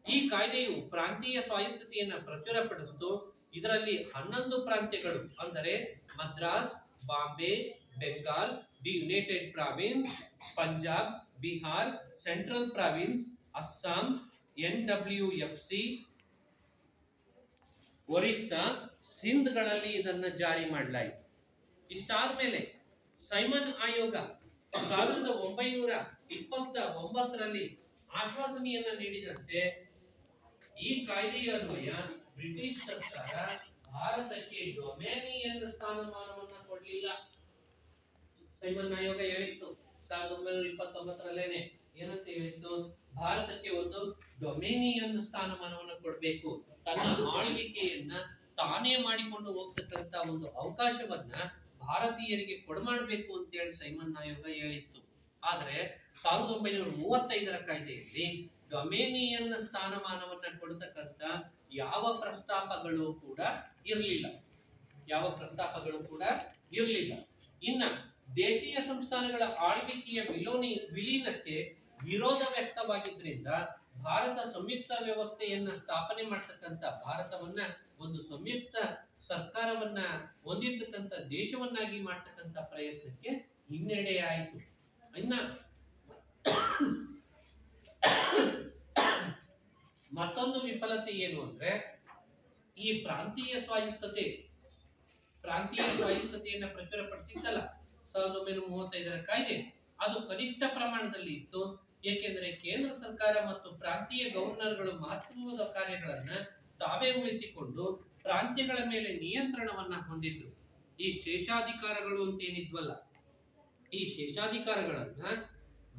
ಈ ಕಾಯ್ದೆಯು ಪ್ರಾಂತೀಯ ಸ್ವಾಯತ್ತತೆಯನ್ನ ಪ್ರಚುರಪಡಿಸಿತು. ಇದರಲ್ಲಿ 11 ಪ್ರಾಂತ್ಯಗಳು ಅಂದರೆ Madras, Bombay, Bengal, the united province, Punjab, Bihar, central province, Assam, NWFC, Orissa, ಸಿಂಧ್ಗಳಲ್ಲಿ ಇದನ್ನ ಜಾರಿ ಮಾಡಲಾಯಿತು. ಇಷ್ಟಾದ್ಮೇಲೆ ಸೈಮನ್ ಆಯೋಗ 1929ರಲ್ಲಿ ಆಶ್ವಾಸನೆಯನ್ನ ನೀಡಿದಂತೆ ಈ ಕಾಯ್ದೆಯ ಅನ್ವಯ ಬ್ರಿಟಿಷ್ ಸರ್ಕಾರ ಭಾರತಕ್ಕೆ ಡೊಮೇನಿಯನ್ ಸ್ಥಾನಮಾನವನ್ನ ಕೊಡಲಿಲ್ಲ. ಸೈಮನ್ ಆಯೋಗ ಹೇಳಿತ್ತು 1929ರಲ್ಲೇನೆ ಏನಂತ ಹೇಳಿತ್ತು, ಭಾರತಕ್ಕೆ ಒಂದು ಡೊಮೇನಿಯನ್ ಸ್ಥಾನಮಾನವನ್ನು ಕೊಡಬೇಕು, ತನ್ನ ಆಳ್ವಿಕೆಯನ್ನ ತಾನೇ ಮಾಡಿಕೊಂಡು ಹೋಗ್ತಕ್ಕಂತ ಒಂದು ಅವಕಾಶವನ್ನ ಭಾರತೀಯರಿಗೆ ಕೊಡಮಾಡಬೇಕು ಅಂತ ಹೇಳಿ ಸೈಮನ್ ಆಯೋಗ ಹೇಳಿತ್ತು. ಆದ್ರೆ 1935ರ ಕಾಯ್ದೆಯಲ್ಲಿ ಡೊಮೇನಿಯನ್ ಸ್ಥಾನಮಾನವನ್ನ ಕೊಡತಕ್ಕಂತ ಯಾವ ಪ್ರಸ್ತಾಪಗಳು ಕೂಡ ಇರಲಿಲ್ಲ. ಇನ್ನ ದೇಶೀಯ ಸಂಸ್ಥಾನಗಳ ಆಳ್ವಿಕೆಯ ವಿಲೀನಕ್ಕೆ ವಿರೋಧ ವ್ಯಕ್ತವಾಗಿದ್ರಿಂದ ಭಾರತ ಸಂಯುಕ್ತ ವ್ಯವಸ್ಥೆಯನ್ನ ಸ್ಥಾಪನೆ ಮಾಡ್ತಕ್ಕಂತ, ಭಾರತವನ್ನ ಒಂದು ಸಂಯುಕ್ತ ಸರ್ಕಾರವನ್ನ ಹೊಂದಿರತಕ್ಕಂತ ದೇಶವನ್ನಾಗಿ ಮಾಡ್ತಕ್ಕಂತ ಪ್ರಯತ್ನಕ್ಕೆ ಹಿನ್ನಡೆ ಆಯಿತು. ಇನ್ನ ಮತ್ತೊಂದು ವಿಫಲತೆ ಏನು ಅಂದ್ರೆ, ಈ ಪ್ರಾಂತೀಯ ಸ್ವಾಯತ್ತತೆಯನ್ನ ಪ್ರಚುರಪಡಿಸಿದ್ದಲ್ಲ 1935ರ ಕಾಯ್ದೆ, ಅದು ಕನಿಷ್ಠ ಪ್ರಮಾಣದಲ್ಲಿ ಇತ್ತು. ಏಕೆಂದರೆ ಕೇಂದ್ರ ಸರ್ಕಾರ ಮತ್ತು ಪ್ರಾಂತೀಯ ಗವರ್ನರ್ಗಳು ಮಹತ್ವದ ಕಾರ್ಯಗಳನ್ನ ತಾವೇ ಉಳಿಸಿಕೊಂಡು ಪ್ರಾಂತ್ಯಗಳ ಮೇಲೆ ನಿಯಂತ್ರಣವನ್ನ ಹೊಂದಿದ್ರು. ಈ ಶೇಷಾಧಿಕಾರಗಳು ಅಂತ ಏನಿದ್ವಲ್ಲ, ಈ ಶೇಷಾಧಿಕಾರಗಳನ್ನ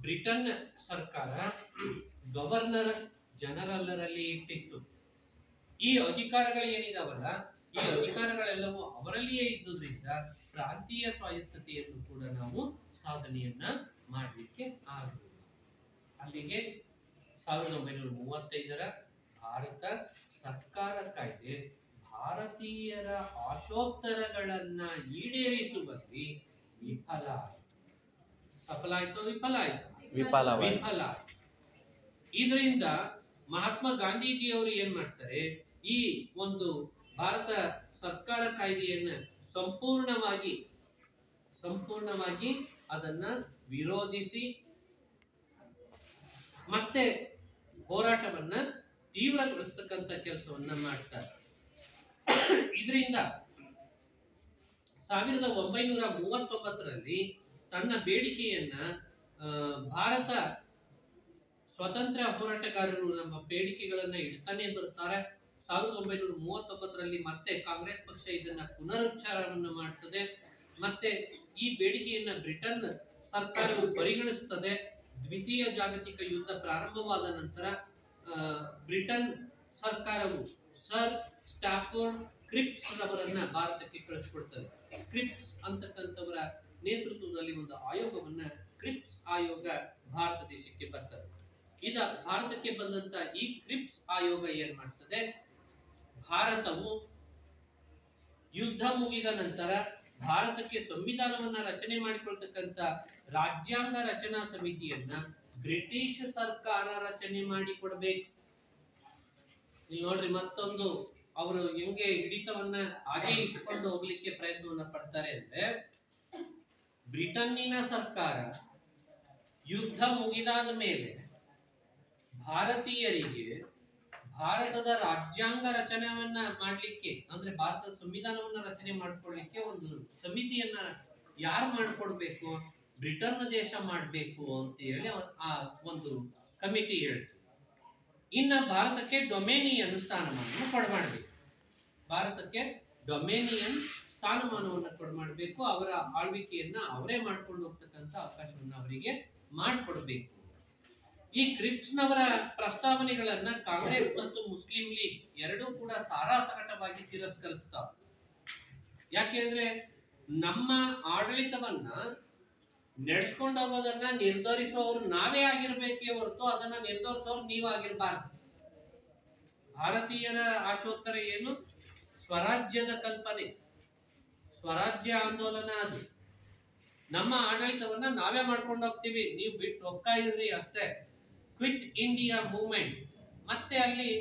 ಬ್ರಿಟನ್ ಸರ್ಕಾರ ಗವರ್ನರ್ ಜನರಲ್ಲರಲ್ಲಿ ಇಟ್ಟಿತ್ತು. ಈ ಅಧಿಕಾರಗಳು ಏನಿದಾವಲ್ಲ, ಈ ಅಧಿಕಾರಗಳೆಲ್ಲವೂ ಅವರಲ್ಲಿಯೇ ಇದ್ದುದರಿಂದ ಪ್ರಾಂತೀಯ ಸ್ವಾಯತ್ತತೆಯನ್ನು ಕೂಡ ನಾವು ಸಾಧನೆಯನ್ನ ಮಾಡಲಿಕ್ಕೆ ಆಗಲಿಲ್ಲ. ಅಲ್ಲಿಗೆ 1935ರ ಭಾರತ ಸರ್ಕಾರ ಕಾಯ್ದೆ ಭಾರತೀಯರ ಆಶೋತ್ತರಗಳನ್ನ ಈಡೇರಿಸುವಲ್ಲಿ ವಿಫಲ ಆಯಿತು. ಇದರಿಂದ ಮಹಾತ್ಮ ಗಾಂಧೀಜಿಯವರು ಏನ್ ಮಾಡ್ತಾರೆ, ಈ ಒಂದು ಭಾರತ ಸರ್ಕಾರ ಕಾಯ್ದೆಯನ್ನ ಸಂಪೂರ್ಣವಾಗಿ ಅದನ್ನ ವಿರೋಧಿಸಿ ಮತ್ತೆ ಹೋರಾಟವನ್ನ ತೀವ್ರಗೊಳಿಸ್ತಕ್ಕಂಥ ಕೆಲಸವನ್ನ ಮಾಡ್ತಾರೆ. ಇದರಿಂದ 1939ರಲ್ಲಿ ತನ್ನ ಬೇಡಿಕೆಯನ್ನ ಭಾರತ ಸ್ವತಂತ್ರ ಹೋರಾಟಗಾರರು ನಮ್ಮ ಬೇಡಿಕೆಗಳನ್ನ ಇಡ್ತಾನೆ ಬರ್ತಾರೆ. 1939ರಲ್ಲಿ ಮತ್ತೆ ಕಾಂಗ್ರೆಸ್ ಪಕ್ಷ ಇದನ್ನ ಪುನರುಚ್ಚಾರವನ್ನು ಮಾಡ್ತದೆ. ಮತ್ತೆ ಈ ಬೇಡಿಕೆಯನ್ನ ಬ್ರಿಟನ್ ಸರ್ಕಾರವು ಪರಿಗಣಿಸುತ್ತದೆ. ದ್ವಿತೀಯ ಜಾಗತಿಕ ಯುದ್ಧ ಪ್ರಾರಂಭವಾದ ನಂತರ ಬ್ರಿಟನ್ ಸರ್ಕಾರವು ಸರ್ ಸ್ಟಾಫೋರ್ಡ್ ಕ್ರಿಪ್ಸ್ ರವರನ್ನ ಭಾರತಕ್ಕೆ ಕಳಿಸಿಕೊಡ್ತದೆ. ಕ್ರಿಪ್ಸ್ ಅಂತಕ್ಕಂಥವರ ನೇತೃತ್ವದಲ್ಲಿ ಒಂದು ಆಯೋಗವನ್ನ, ಕ್ರಿಪ್ಸ್ ಆಯೋಗ ಭಾರತ ದೇಶಕ್ಕೆ ಬರ್ತದೆ. ಭಾರತಕ್ಕೆ ಬಂದಂತ ಈ ಕ್ರಿಪ್ಸ್ ಆಯೋಗ ಏನ್ ಮಾಡ್ತದೆ, ಭಾರತವು ಯುದ್ಧ ಮುಗಿದ ನಂತರ ಭಾರತಕ್ಕೆ ಸಂವಿಧಾನವನ್ನ ರಚನೆ ಮಾಡಿಕೊಳ್ತಕ್ಕಂತ ರಾಜ್ಯಾಂಗ ರಚನಾ ಸಮಿತಿಯನ್ನ ಬ್ರಿಟಿಷ್ ಸರ್ಕಾರ ರಚನೆ ಮಾಡಿಕೊಡ್ಬೇಕು. ಇಲ್ಲಿ ನೋಡ್ರಿ, ಮತ್ತೊಂದು ಅವರು ಹೆಂಗೆ ಹಿಡಿತವನ್ನ ಹಾಗೆ ಇಟ್ಕೊಂಡು ಹೋಗ್ಲಿಕ್ಕೆ ಪ್ರಯತ್ನವನ್ನ ಪಡ್ತಾರೆ ಅಂದ್ರೆ, ಬ್ರಿಟನ್ನಿನ ಸರ್ಕಾರ ಯುದ್ಧ ಮುಗಿದಾದ ಮೇಲೆ ಭಾರತೀಯರಿಗೆ ಭಾರತದ ರಾಜ್ಯಾಂಗ ರಚನೆಯನ್ನ ಮಾಡ್ಲಿಕ್ಕೆ, ಅಂದ್ರೆ ಭಾರತದ ಸಂವಿಧಾನವನ್ನ ರಚನೆ ಮಾಡ್ಕೊಳ್ಳಿಕ್ಕೆ ಒಂದು ಸಮಿತಿಯನ್ನ ಯಾರು ಮಾಡ್ಕೊಡ್ಬೇಕು, ಬ್ರಿಟನ್ ದೇಶ ಮಾಡ್ಬೇಕು ಅಂತ ಹೇಳಿ ಆ ಒಂದು ಕಮಿಟಿ ಹೇಳ್ತು. ಇನ್ನ ಭಾರತಕ್ಕೆ ಡೊಮೇನಿಯನ್ ಸ್ಥಾನಮಾನವನ್ನು ಕೊಡಮಾಡ್ಬೇಕು. ಭಾರತಕ್ಕೆ ಡೊಮೇನಿಯನ್ ಸ್ಥಾನಮಾನವನ್ನು ಕೊಡಮಾಡ್ಬೇಕು. ಅವರ ಆಳ್ವಿಕೆಯನ್ನ ಅವರೇ ಮಾಡ್ಕೊಂಡು ಹೋಗ್ತಕ್ಕಂಥ ಅವಕಾಶವನ್ನ ಅವರಿಗೆ ಮಾಡಿಕೊಡ್ಬೇಕು. ಈ ಕ್ರಿಪ್ಸ್ನವರ ಪ್ರಸ್ತಾವನೆಗಳನ್ನ ಕಾಂಗ್ರೆಸ್ ಮತ್ತು ಮುಸ್ಲಿಂ ಲೀಗ್ ಎರಡೂ ಕೂಡ ಸಾರಾಸಗಟವಾಗಿ ತಿರಸ್ಕರಿಸ್ತಾವ. ಯಾಕೆಂದ್ರೆ ನಮ್ಮ ಆಡಳಿತವನ್ನ ನಡೆಸ್ಕೊಂಡು ಹೋಗೋದನ್ನ ನಿರ್ಧರಿಸೋರು ನಾವೇ ಆಗಿರ್ಬೇಕೇ ಹೊರತು ಅದನ್ನ ನಿರ್ಧರಿಸೋರು ನೀವಾಗಿರ್ಬಾರ್ದು. ಭಾರತೀಯರ ಆಶೋತ್ತರ ಏನು? ಸ್ವರಾಜ್ಯದ ಕಲ್ಪನೆ, ಸ್ವರಾಜ್ಯ ಆಂದೋಲನ. ಅದು ನಮ್ಮ ಆಡಳಿತವನ್ನ ನಾವೇ ಮಾಡ್ಕೊಂಡು ಹೋಗ್ತೀವಿ, ನೀವು ಬಿಟ್ಟು ಹೋಗ್ತಾ ಇರ್ರಿ ಅಷ್ಟೇ. Quit India movement. ಮತ್ತೆ ಅಲ್ಲಿ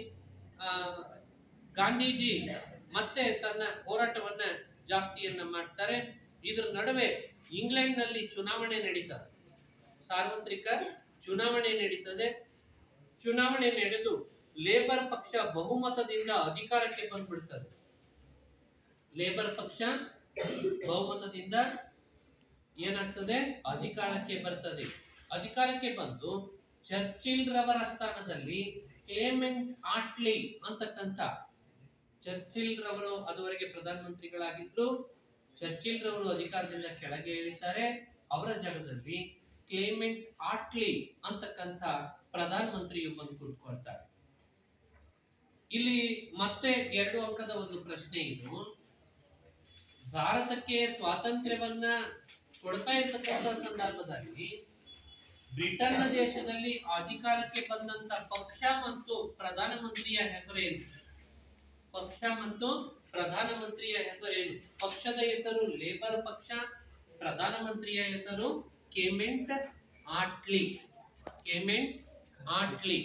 ಗಾಂಧೀಜಿ ಮತ್ತೆ ತನ್ನ ಹೋರಾಟವನ್ನ ಜಾಸ್ತಿಯನ್ನ ಮಾಡ್ತಾರೆ. ಇದ್ರ ನಡುವೆ ಇಂಗ್ಲೆಂಡ್ ನಲ್ಲಿ ಚುನಾವಣೆ ನಡೀತದೆ, ಸಾರ್ವತ್ರಿಕ ಚುನಾವಣೆ ನಡೀತದೆ. ಚುನಾವಣೆ ನಡೆದು ಲೇಬರ್ ಪಕ್ಷ ಬಹುಮತದಿಂದ ಅಧಿಕಾರಕ್ಕೆ ಬಂದ್ಬಿಡ್ತದೆ. ಲೇಬರ್ ಪಕ್ಷ ಬಹುಮತದಿಂದ ಏನಾಗ್ತದೆ? ಅಧಿಕಾರಕ್ಕೆ ಬರ್ತದೆ. ಅಧಿಕಾರಕ್ಕೆ ಬಂದು ಚರ್ಚಿಲ್ ರವರ ಸ್ಥಾನದಲ್ಲಿ ಕ್ಲೇಮೆಂಟ್ ಆಟ್ಲಿ ಅಂತಕ್ಕಂಥ, ಚರ್ಚಿಲ್ ರವರು ಅದುವರೆಗೆ ಪ್ರಧಾನಮಂತ್ರಿಗಳಾಗಿದ್ರು, ಚರ್ಚಿಲ್ ರವರು ಅಧಿಕಾರದಿಂದ ಕೆಳಗೆ ಇಳಿತಾರೆ. ಅವರ ಜಾಗದಲ್ಲಿ ಕ್ಲೇಮೆಂಟ್ ಆಟ್ಲಿ ಅಂತಕ್ಕಂಥ ಪ್ರಧಾನಮಂತ್ರಿಯು ಬಂದು ಕೂತ್ಕೊಳ್ತಾರೆ. ಇಲ್ಲಿ ಮತ್ತೆ 2 ಅಂಕದ ಒಂದು ಪ್ರಶ್ನೆ ಇದು. ಭಾರತಕ್ಕೆ ಸ್ವಾತಂತ್ರ್ಯವನ್ನ ಕೊಡ್ತಾ ಇರ್ತಕ್ಕಂಥ ಸಂದರ್ಭದಲ್ಲಿ ಬ್ರಿಟನ್ ದೇಶದಲ್ಲಿ ಅಧಿಕಾರಕ್ಕೆ ಬಂದಂತ ಪಕ್ಷ ಮತ್ತು ಪ್ರಧಾನಮಂತ್ರಿಯ ಹೆಸರೇನು? ಪಕ್ಷ ಮತ್ತು ಪ್ರಧಾನಮಂತ್ರಿಯ ಹೆಸರೇನು? ಪಕ್ಷದ ಹೆಸರು ಲೇಬರ್ ಪಕ್ಷ, ಪ್ರಧಾನಮಂತ್ರಿಯ ಹೆಸರು ಕ್ಲೇಮೆಂಟ್ ಆಟ್ಲಿ. ಕ್ಲೇಮೆಂಟ್ ಆಟ್ಲಿ.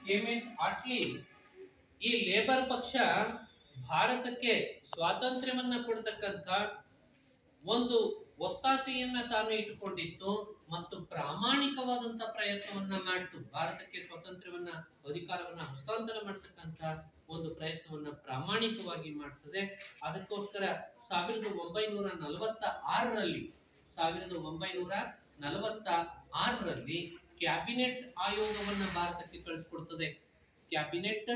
ಕ್ಲೇಮೆಂಟ್ ಆಟ್ಲಿ ಈ ಲೇಬರ್ ಪಕ್ಷ ಭಾರತಕ್ಕೆ ಸ್ವಾತಂತ್ರ್ಯವನ್ನ ಕೊಡತಕ್ಕಂಥ ಒಂದು ಒತ್ತಾಸೆಯನ್ನ ತಾನು ಇಟ್ಟುಕೊಂಡಿತ್ತು ಮತ್ತು ಪ್ರಾಮಾಣಿಕವಾದಂತ ಪ್ರಯತ್ನವನ್ನ ಮಾಡಿತು. ಭಾರತಕ್ಕೆ ಸ್ವಾತಂತ್ರ್ಯವನ್ನ, ಅಧಿಕಾರವನ್ನ ಹಸ್ತಾಂತರ ಮಾಡತಕ್ಕಂಥ ಒಂದು ಪ್ರಯತ್ನವನ್ನ ಪ್ರಾಮಾಣಿಕವಾಗಿ ಮಾಡ್ತದೆ. ಅದಕ್ಕೋಸ್ಕರ 1946ರಲ್ಲಿ ಕ್ಯಾಬಿನೆಟ್ ಆಯೋಗವನ್ನ ಭಾರತಕ್ಕೆ ಕಳಿಸ್ಕೊಡ್ತದೆ. ಕ್ಯಾಬಿನೆಟ್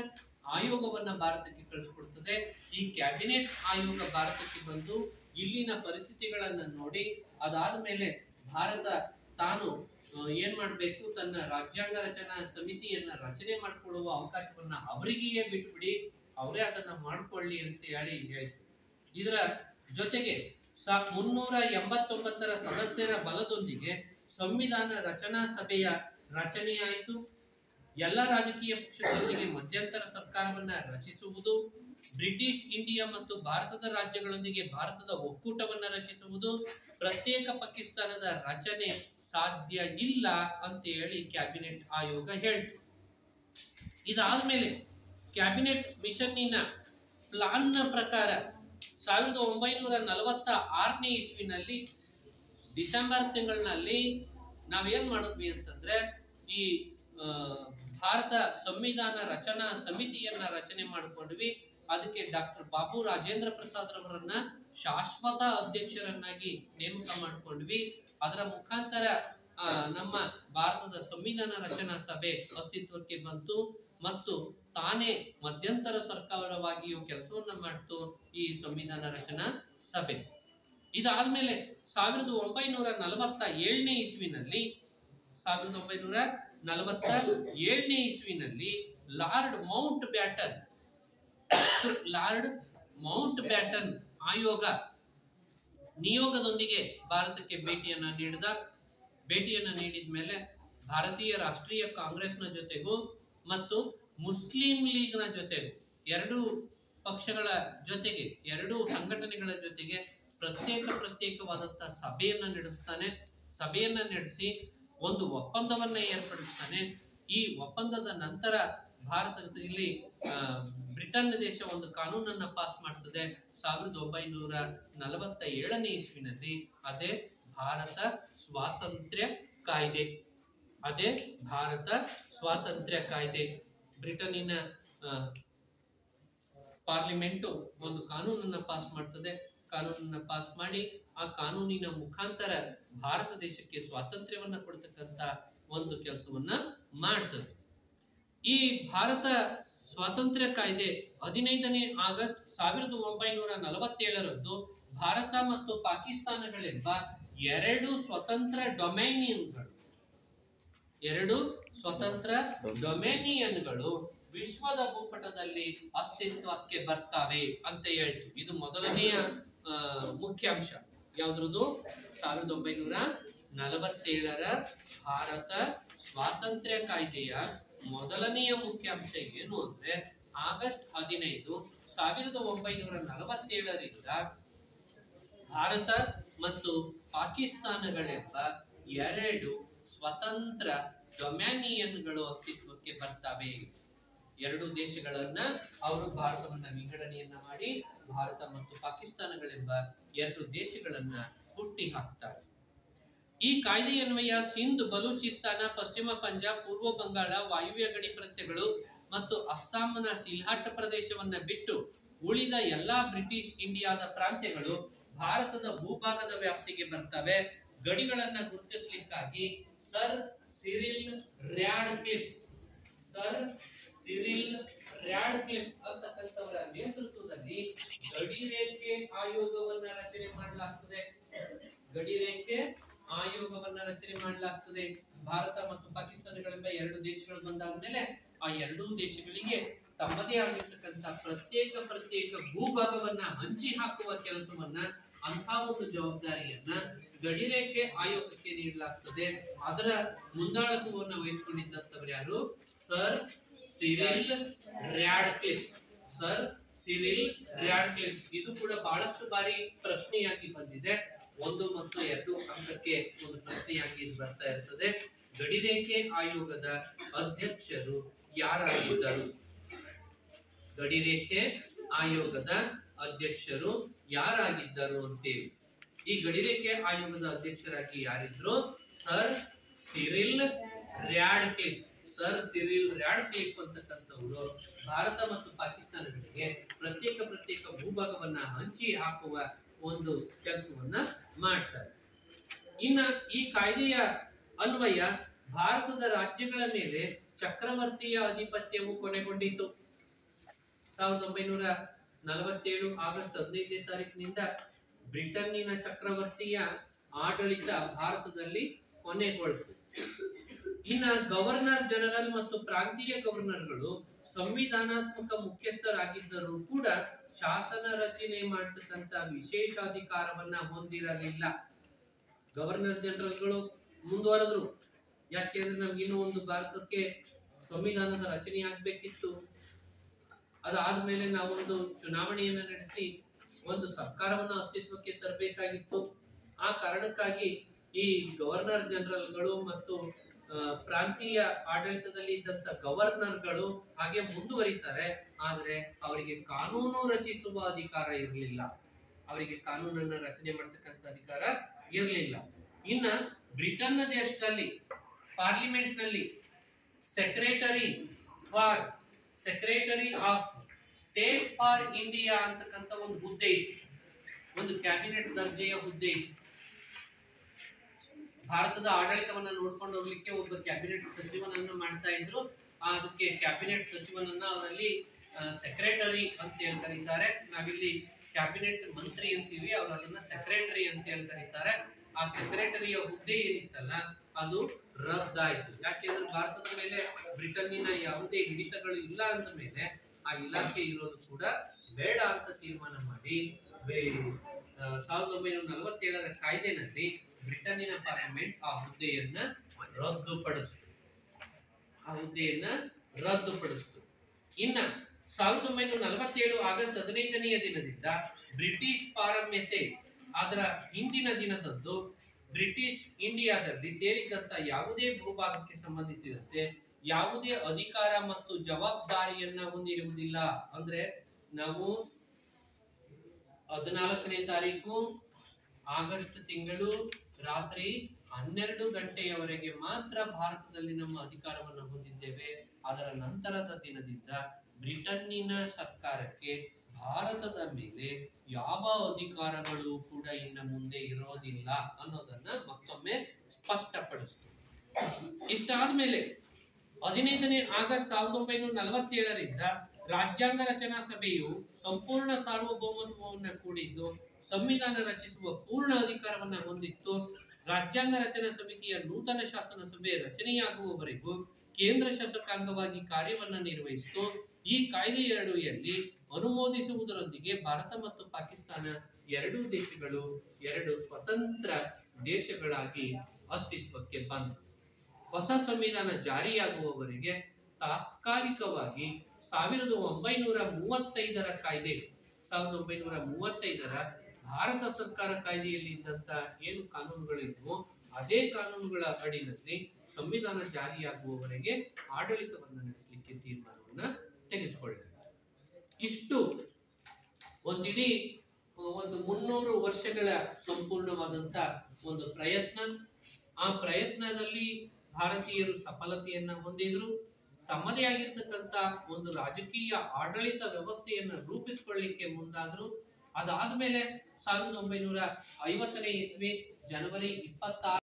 ಆಯೋಗವನ್ನ ಭಾರತಕ್ಕೆ ಕಳಿಸ್ಕೊಡ್ತದೆ. ಈ ಕ್ಯಾಬಿನೆಟ್ ಆಯೋಗ ಭಾರತಕ್ಕೆ ಬಂದು ಇಲ್ಲಿನ ಪರಿಸ್ಥಿತಿಗಳನ್ನ ನೋಡಿ, ಅದಾದ ಮೇಲೆ ಭಾರತ ತಾನು ಏನ್ ಮಾಡ್ಬೇಕು, ತನ್ನ ರಾಜ್ಯಾಂಗ ರಚನಾ ಸಮಿತಿಯನ್ನ ರಚನೆ ಮಾಡಿಕೊಳ್ಳುವ ಅವಕಾಶವನ್ನ ಅವರಿಗೆಯೇ ಬಿಟ್ಬಿಡಿ, ಅವರೇ ಅದನ್ನ ಮಾಡ್ಕೊಳ್ಳಿ ಅಂತ ಹೇಳಿತು. ಇದರ ಜೊತೆಗೆ 389 ಸದಸ್ಯರ ಬಲದೊಂದಿಗೆ ಸಂವಿಧಾನ ರಚನಾ ಸಭೆಯ ರಚನೆಯಾಯಿತು. ಎಲ್ಲ ರಾಜಕೀಯ ಪಕ್ಷಗಳೊಂದಿಗೆ ಮಧ್ಯಂತರ ಸರ್ಕಾರವನ್ನ ರಚಿಸುವುದು, ಬ್ರಿಟಿಷ್ ಇಂಡಿಯಾ ಮತ್ತು ಭಾರತದ ರಾಜ್ಯಗಳೊಂದಿಗೆ ಭಾರತದ ಒಕ್ಕೂಟವನ್ನ ರಚಿಸುವುದು, ಪ್ರತ್ಯೇಕ ಪಾಕಿಸ್ತಾನದ ರಚನೆ ಸಾಧ್ಯ ಇಲ್ಲ ಅಂತ ಹೇಳಿ ಕ್ಯಾಬಿನೆಟ್ ಆಯೋಗ ಹೇಳ್ತು. ಇದಾದ್ಮೇಲೆ ಕ್ಯಾಬಿನೆಟ್ ಮಿಷನ್ನಿನ ಪ್ಲಾನ್ನ ಪ್ರಕಾರ 1946ನೇ ಇಸ್ವಿನಲ್ಲಿ ಡಿಸೆಂಬರ್ ತಿಂಗಳಿನಲ್ಲಿ ನಾವೇನ್ ಮಾಡಿದ್ವಿ ಅಂತಂದ್ರೆ, ಈ ಭಾರತ ಸಂವಿಧಾನ ರಚನಾ ಸಮಿತಿಯನ್ನ ರಚನೆ ಮಾಡಿಕೊಂಡ್ವಿ. ಅದಕ್ಕೆ ಡಾಕ್ಟರ್ ಬಾಬು ರಾಜೇಂದ್ರ ಪ್ರಸಾದ್ ರವರನ್ನ ಶಾಶ್ವತ ಅಧ್ಯಕ್ಷರನ್ನಾಗಿ ನೇಮಕ ಮಾಡಿಕೊಂಡ್ವಿ. ಅದರ ಮುಖಾಂತರ ನಮ್ಮ ಭಾರತದ ಸಂವಿಧಾನ ರಚನಾ ಸಭೆ ಅಸ್ತಿತ್ವಕ್ಕೆ ಬಂತು ಮತ್ತು ತಾನೇ ಮಧ್ಯಂತರ ಸರ್ಕಾರವಾಗಿಯೂ ಕೆಲಸವನ್ನ ಮಾಡ್ತು ಈ ಸಂವಿಧಾನ ರಚನಾ ಸಭೆ. ಇದಾದ್ಮೇಲೆ 1947ನೇ ಇಸ್ವಿನಲ್ಲಿ 1947ನೇ ಇಸ್ವಿನಲ್ಲಿ ಲಾರ್ಡ್ ಮೌಂಟ್ ಬ್ಯಾಟನ್ ಆಯೋಗ ನಿಯೋಗದೊಂದಿಗೆ ಭಾರತಕ್ಕೆ ಭೇಟಿಯನ್ನ ನೀಡಿದ ಮೇಲೆ ಭಾರತೀಯ ರಾಷ್ಟ್ರೀಯ ಕಾಂಗ್ರೆಸ್ನ ಜೊತೆಗೂ ಮತ್ತು ಮುಸ್ಲಿಂ ಲೀಗ್ನ ಜೊತೆಗೂ, ಎರಡೂ ಪಕ್ಷಗಳ ಜೊತೆಗೆ, ಎರಡೂ ಸಂಘಟನೆಗಳ ಜೊತೆಗೆ ಪ್ರತ್ಯೇಕವಾದಂತಹ ಸಭೆಯನ್ನ ನಡೆಸ್ತಾನೆ. ಸಭೆಯನ್ನ ನಡೆಸಿ ಒಂದು ಒಪ್ಪಂದವನ್ನ ಏರ್ಪಡಿಸ್ತಾನೆ. ಈ ಒಪ್ಪಂದದ ನಂತರ ಭಾರತದಲ್ಲಿ ಬ್ರಿಟನ್ ದೇಶ ಒಂದು ಕಾನೂನನ್ನ ಪಾಸ್ ಮಾಡ್ತದೆ 1947ನೇ ಇಸ್ವಿನಲ್ಲಿ. ಅದೇ ಭಾರತ ಸ್ವಾತಂತ್ರ್ಯ ಕಾಯ್ದೆ. ಬ್ರಿಟನ್ನಿನ ಪಾರ್ಲಿಮೆಂಟು ಒಂದು ಕಾನೂನನ್ನ ಪಾಸ್ ಮಾಡ್ತದೆ. ಕಾನೂನನ್ನ ಪಾಸ್ ಮಾಡಿ ಆ ಕಾನೂನಿನ ಮುಖಾಂತರ ಭಾರತ ದೇಶಕ್ಕೆ ಸ್ವಾತಂತ್ರ್ಯವನ್ನ ಕೊಡ್ತಕ್ಕಂಥ ಒಂದು ಕೆಲಸವನ್ನ ಮಾಡ್ತದೆ. ಈ ಭಾರತ ಸ್ವಾತಂತ್ರ್ಯ ಕಾಯ್ದೆ 15ನೇ ಆಗಸ್ಟ್ 1947ರಂದು ಭಾರತ ಮತ್ತು ಪಾಕಿಸ್ತಾನಗಳೆಂಬ ಎರಡು ಸ್ವತಂತ್ರ ಡೊಮೇನಿಯನ್ಗಳು ವಿಶ್ವದ ಭೂಪಟದಲ್ಲಿ ಅಸ್ತಿತ್ವಕ್ಕೆ ಬರ್ತವೆ ಅಂತ ಹೇಳ್ತು. ಇದು ಮೊದಲನೆಯ ಮುಖ್ಯಾಂಶ. ಯಾವ್ದ್ರದ್ದು? 1947ರ ಭಾರತ ಸ್ವಾತಂತ್ರ್ಯ ಕಾಯ್ದೆಯ ಮೊದಲನೆಯ ಮುಖ್ಯಾಂಶ ಏನು ಅಂದ್ರೆ, ಆಗಸ್ಟ್ 15, 1947ರಿಂದ ಭಾರತ ಮತ್ತು ಪಾಕಿಸ್ತಾನಗಳೆಂಬ ಎರಡು ಸ್ವತಂತ್ರ ಡೊಮ್ಯಾನಿಯನ್ಗಳು ಅಸ್ತಿತ್ವಕ್ಕೆ ಬರ್ತವೆ. ಎರಡು ದೇಶಗಳನ್ನ ಅವರು ಭಾರತವನ್ನ ವಿಂಗಡಣೆಯನ್ನ ಮಾಡಿ ಭಾರತ ಮತ್ತು ಪಾಕಿಸ್ತಾನಗಳೆಂಬ ಎರಡು ದೇಶಗಳನ್ನ ಹುಟ್ಟಿ ಹಾಕ್ತಾರೆ. ಈ ಕಾಯ್ದೆಯನ್ವಯ ಸಿಂಧ್, ಬಲೂಚಿಸ್ತಾನ, ಪಶ್ಚಿಮ ಪಂಜಾಬ್, ಪೂರ್ವ ಬಂಗಾಳ, ವಾಯುವ್ಯ ಗಡಿ ಪ್ರಾಂತ್ಯಗಳು ಮತ್ತು ಅಸ್ಸಾಂನ ಸಿಲ್ಹಾಟ್ ಪ್ರದೇಶವನ್ನ ಬಿಟ್ಟು ಉಳಿದ ಎಲ್ಲಾ ಬ್ರಿಟಿಷ್ ಇಂಡಿಯಾದ ಪ್ರಾಂತ್ಯಗಳು ಭಾರತದ ಭೂಭಾಗದ ವ್ಯಾಪ್ತಿಗೆ ಬರ್ತವೆ. ಗಡಿಗಳನ್ನ ಗುರುತಿಸಲಿಕ್ಕಾಗಿ ಸರ್ ಸಿರಿಲ್ ರ್ಯಾಡ್ಕ್ಲಿಫ್ ಅಂತಕ್ಕಂಥವರ ನೇತೃತ್ವದಲ್ಲಿ ಗಡಿರೇಖೆ ಆಯೋಗವನ್ನ ರಚನೆ ಮಾಡಲಾಗ್ತದೆ. ಭಾರತ ಮತ್ತು ಪಾಕಿಸ್ತಾನಗಳೆಂಬ ಎರಡು ದೇಶಗಳು ಬಂದಾದ್ಮೇಲೆ ಆ ಎರಡೂ ದೇಶಗಳಿಗೆ ತಮ್ಮದೇ ಆಗಿರ್ತಕ್ಕಂಥ ಪ್ರತ್ಯೇಕ ಭೂಭಾಗವನ್ನ ಹಂಚಿ ಹಾಕುವ ಕೆಲಸವನ್ನ, ಅಂತ ಒಂದು ಜವಾಬ್ದಾರಿಯನ್ನ ಗಡಿರೇಖೆ ಆಯೋಗಕ್ಕೆ ನೀಡಲಾಗ್ತದೆ. ಅದರ ಮುಂದಾಳತ್ವವನ್ನು ವಹಿಸಿಕೊಂಡಿದ್ದಂಥವ್ರು ಯಾರು? Sir Cyril Radcliffe. ಇದು ಕೂಡ ಬಹಳಷ್ಟು ಬಾರಿ ಪ್ರಶ್ನೆಯಾಗಿ ಬಂದಿದೆ. 1 ಮತ್ತು 2 ಅಂಕಕ್ಕೆ ಒಂದು ಪ್ರಶ್ನೆಯಾಗಿ ಇದು ಬರ್ತಾ ಇರ್ತದೆ. ಗಡಿರೇಖೆ ಆಯೋಗದ ಅಧ್ಯಕ್ಷರು ಯಾರಾಗಿದ್ದರು? ಅಂತೇಳಿ ಈ ಗಡಿರೇಖೆ ಆಯೋಗದ ಅಧ್ಯಕ್ಷರಾಗಿ ಯಾರಿದ್ರು? ಸರ್ ಸಿರಿಲ್ ರ್ಯಾಡ್ಕ್ಲಿಫ್ ಅಂತಕ್ಕಂಥವರು ಭಾರತ ಮತ್ತು ಪಾಕಿಸ್ತಾನಗಳಿಗೆ ಪ್ರತ್ಯೇಕ ಭೂಭಾಗವನ್ನ ಹಂಚಿ ಹಾಕುವ ಒಂದು ಕೆಲಸವನ್ನ ಮಾಡ್ತಾರೆ. ಇನ್ನ ಈ ಕಾಯ್ದೆಯ ಅನ್ವಯ ಭಾರತದ ರಾಜ್ಯಗಳ ಮೇಲೆ ಚಕ್ರವರ್ತಿಯ ಆಧಿಪತ್ಯವು ಕೊನೆಗೊಂಡಿತು. 1947 ಆಗಸ್ಟ್ 15ನೇ ತಾರೀಕಿನಿಂದ ಬ್ರಿಟನ್ನಿನ ಚಕ್ರವರ್ತಿಯ ಆಡಳಿತ ಭಾರತದಲ್ಲಿ ಕೊನೆಗೊಳ್ತು. ಇನ್ನ ಗವರ್ನರ್ ಜನರಲ್ ಮತ್ತು ಪ್ರಾಂತೀಯ ಗವರ್ನರ್ಗಳು ಸಂವಿಧಾನಾತ್ಮಕ ಮುಖ್ಯಸ್ಥರಾಗಿದ್ದರೂ ಕೂಡ ಶಾಸನ ರಚನೆ ಮಾಡತಕ್ಕಂತ ವಿಶೇಷಾಧಿಕಾರವನ್ನ ಹೊಂದಿರಲಿಲ್ಲ. ಗವರ್ನರ್ ಜನರಲ್ಗಳು ಮುಂದುವರೆದ್ರು. ಯಾಕೆಂದ್ರೆ ನಮ್ಗೆ ಇನ್ನೂ ಒಂದು ಭಾರತಕ್ಕೆ ಸಂವಿಧಾನದ ರಚನೆ ಆಗ್ಬೇಕಿತ್ತು. ಅದಾದ್ಮೇಲೆ ನಾವೊಂದು ಚುನಾವಣೆಯನ್ನ ನಡೆಸಿ ಒಂದು ಸರ್ಕಾರವನ್ನ ಅಸ್ತಿತ್ವಕ್ಕೆ ತರಬೇಕಾಗಿತ್ತು. ಆ ಕಾರಣಕ್ಕಾಗಿ ಈ ಗವರ್ನರ್ ಜನರಲ್ಗಳು ಮತ್ತು ಪ್ರಾಂತೀಯ ಆಡಳಿತದಲ್ಲಿ ಇದ್ದಂತ ಗವರ್ನರ್ಗಳು ಹಾಗೆ ಮುಂದುವರಿತಾರೆ. ಆದ್ರೆ ಅವರಿಗೆ ಕಾನೂನು ರಚಿಸುವ ಅಧಿಕಾರ ಇರಲಿಲ್ಲ. ಅವರಿಗೆ ಕಾನೂನನ್ನ ರಚನೆ ಮಾಡತಕ್ಕಂತ ಅಧಿಕಾರ ಇರಲಿಲ್ಲ. ಇನ್ನ ಬ್ರಿಟನ್ ದೇಶದಲ್ಲಿ ಪಾರ್ಲಿಮೆಂಟ್ ನಲ್ಲಿ secretary of state for India ಅಂತಕ್ಕಂಥ ಒಂದು ಹುದ್ದೆ ಇತ್ತು. ಒಂದು ಕ್ಯಾಬಿನೆಟ್ ದರ್ಜೆಯ ಹುದ್ದೆ ಇತ್ತು. ಭಾರತದ ಆಡಳಿತವನ್ನ ನೋಡ್ಕೊಂಡು ಹೋಗ್ಲಿಕ್ಕೆ ಒಬ್ಬ ಕ್ಯಾಬಿನೆಟ್ ಸಚಿವನನ್ನ ಮಾಡ್ತಾ ಇದ್ರು. ಅದಕ್ಕೆ ಕ್ಯಾಬಿನೆಟ್ ಸಚಿವನನ್ನ ಅವರಲ್ಲಿ ಸೆಕ್ರೆಟರಿ ಅಂತ ಹೇಳಿ ಕರೀತಾರೆ. ನಾವಿಲ್ಲಿ ಕ್ಯಾಬಿನೆಟ್ ಮಂತ್ರಿ ಅಂತೀವಿ, ಅವರು ಅದನ್ನ ಸೆಕ್ರೆಟರಿ ಅಂತ ಹೇಳಿ ಕರೀತಾರೆ. ಆ ಸೆಕ್ರೆಟರಿಯ ಹುದ್ದೆ ಏನಿತ್ತಲ್ಲ ಅದು ರದ್ದಾಯಿತು. ಯಾಕೆಂದ್ರೆ ಭಾರತದ ಮೇಲೆ ಬ್ರಿಟನ್ನಿನ ಯಾವುದೇ ಹಿಡಿತಗಳು ಇಲ್ಲ ಅಂದ ಮೇಲೆ ಆ ಇಲಾಖೆ ಇರೋದು ಕೂಡ ಬೇಡ ಅಂತ ತೀರ್ಮಾನ ಮಾಡಿ 1947ರ ಕಾಯ್ದೆನಲ್ಲಿ ಬ್ರಿಟನ್ನಿನ ಪಾರ್ಲಿಮೆಂಟ್ ಆ ಹುದ್ದೆಯನ್ನ ರದ್ದುಪಡಿಸಿತು. ಇನ್ನ 1947 ಆಗಸ್ಟ್ 15ನೆಯ ದಿನದಿಂದ ಬ್ರಿಟಿಷ್ ಪಾರಮ್ಯತೆ ಅದರ ಹಿಂದಿನ ದಿನದಂದು ಬ್ರಿಟಿಷ್ ಇಂಡಿಯಾದಲ್ಲಿ ಸೇರಿದಂತ ಯಾವುದೇ ಭೂಭಾಗಕ್ಕೆ ಸಂಬಂಧಿಸಿದಂತೆ ಯಾವುದೇ ಅಧಿಕಾರ ಮತ್ತು ಜವಾಬ್ದಾರಿಯನ್ನ ಹೊಂದಿರುವುದಿಲ್ಲ. ಅಂದ್ರೆ ನಾವು 14ನೇ ತಾರೀಕು ಆಗಸ್ಟ್ ತಿಂಗಳು ರಾತ್ರಿ 12 ಗಂಟೆಯವರೆಗೆ ಮಾತ್ರ ಭಾರತದಲ್ಲಿ ನಮ್ಮ ಅಧಿಕಾರವನ್ನು ಹೊಂದಿದ್ದೇವೆ. ಅದರ ನಂತರದ ದಿನದಿಂದ ಬ್ರಿಟನ್ನಿನ ಸರ್ಕಾರಕ್ಕೆ ಭಾರತದ ಮೇಲೆ ಯಾವ ಅಧಿಕಾರಗಳು ಕೂಡ ಇನ್ನು ಮುಂದೆ ಇರೋದಿಲ್ಲ ಅನ್ನೋದನ್ನ ಮತ್ತೊಮ್ಮೆ ಸ್ಪಷ್ಟಪಡಿಸಿತು. ಇಷ್ಟಾದ್ಮೇಲೆ 15ನೇ ಆಗಸ್ಟ್ 1947ರಿಂದ ರಾಜ್ಯಾಂಗ ರಚನಾ ಸಭೆಯು ಸಂಪೂರ್ಣ ಸಾರ್ವಭೌಮತ್ವವನ್ನು ಕೂಡಿದ್ದು ಸಂವಿಧಾನ ರಚಿಸುವ ಪೂರ್ಣ ಅಧಿಕಾರವನ್ನು ಹೊಂದಿತ್ತು. ರಾಜ್ಯಾಂಗ ರಚನಾ ಸಮಿತಿಯ ನೂತನ ಶಾಸನ ಸಭೆ ರಚನೆಯಾಗುವವರೆಗೂ ಕೇಂದ್ರ ಶಾಸಕಾಂಗವಾಗಿ ಕಾರ್ಯವನ್ನು ನಿರ್ವಹಿಸಿತು. ಈ ಕಾಯ್ದೆಯ ಅಡಿಯಲ್ಲಿ ಅನುಮೋದಿಸುವುದರೊಂದಿಗೆ ಭಾರತ ಮತ್ತು ಪಾಕಿಸ್ತಾನ ಎರಡೂ ದೇಶಗಳು ಎರಡು ಸ್ವತಂತ್ರ ದೇಶಗಳಾಗಿ ಅಸ್ತಿತ್ವಕ್ಕೆ ಬಂದವು. ಹೊಸ ಸಂವಿಧಾನ ಜಾರಿಯಾಗುವವರೆಗೆ ತಾತ್ಕಾಲಿಕವಾಗಿ 1935ರ ಕಾಯ್ದೆ 1935ರ ಭಾರತ ಸರ್ಕಾರ ಕಾಯ್ದೆಯಲ್ಲಿ ಇದ್ದಂತ ಏನು ಕಾನೂನುಗಳಿದ್ವು ಅದೇ ಕಾನೂನುಗಳ ಅಡಿಯಲ್ಲಿ ಸಂವಿಧಾನ ಜಾರಿಯಾಗುವವರೆಗೆ ಆಡಳಿತವನ್ನು ನಡೆಸಲಿಕ್ಕೆ ತೀರ್ಮಾನವನ್ನ ತೆಗೆದುಕೊಳ್ಳಲಾಗಿದೆ. ಇಷ್ಟು ಒಂದಿಡೀ ಒಂದು 300 ವರ್ಷಗಳ ಸಂಪೂರ್ಣವಾದಂತ ಒಂದು ಪ್ರಯತ್ನ. ಆ ಪ್ರಯತ್ನದಲ್ಲಿ ಭಾರತೀಯರು ಸಫಲತೆಯನ್ನ ಹೊಂದಿದ್ರು. ತಮ್ಮದೇ ಆಗಿರ್ತಕ್ಕಂಥ ಒಂದು ರಾಜಕೀಯ ಆಡಳಿತ ವ್ಯವಸ್ಥೆಯನ್ನ ರೂಪಿಸಿಕೊಳ್ಳಲಿಕ್ಕೆ ಮುಂದಾದ್ರು. ಅದಾದ್ಮೇಲೆ 1950ನೇ ಇಸ್ವಿ ಜನವರಿ 26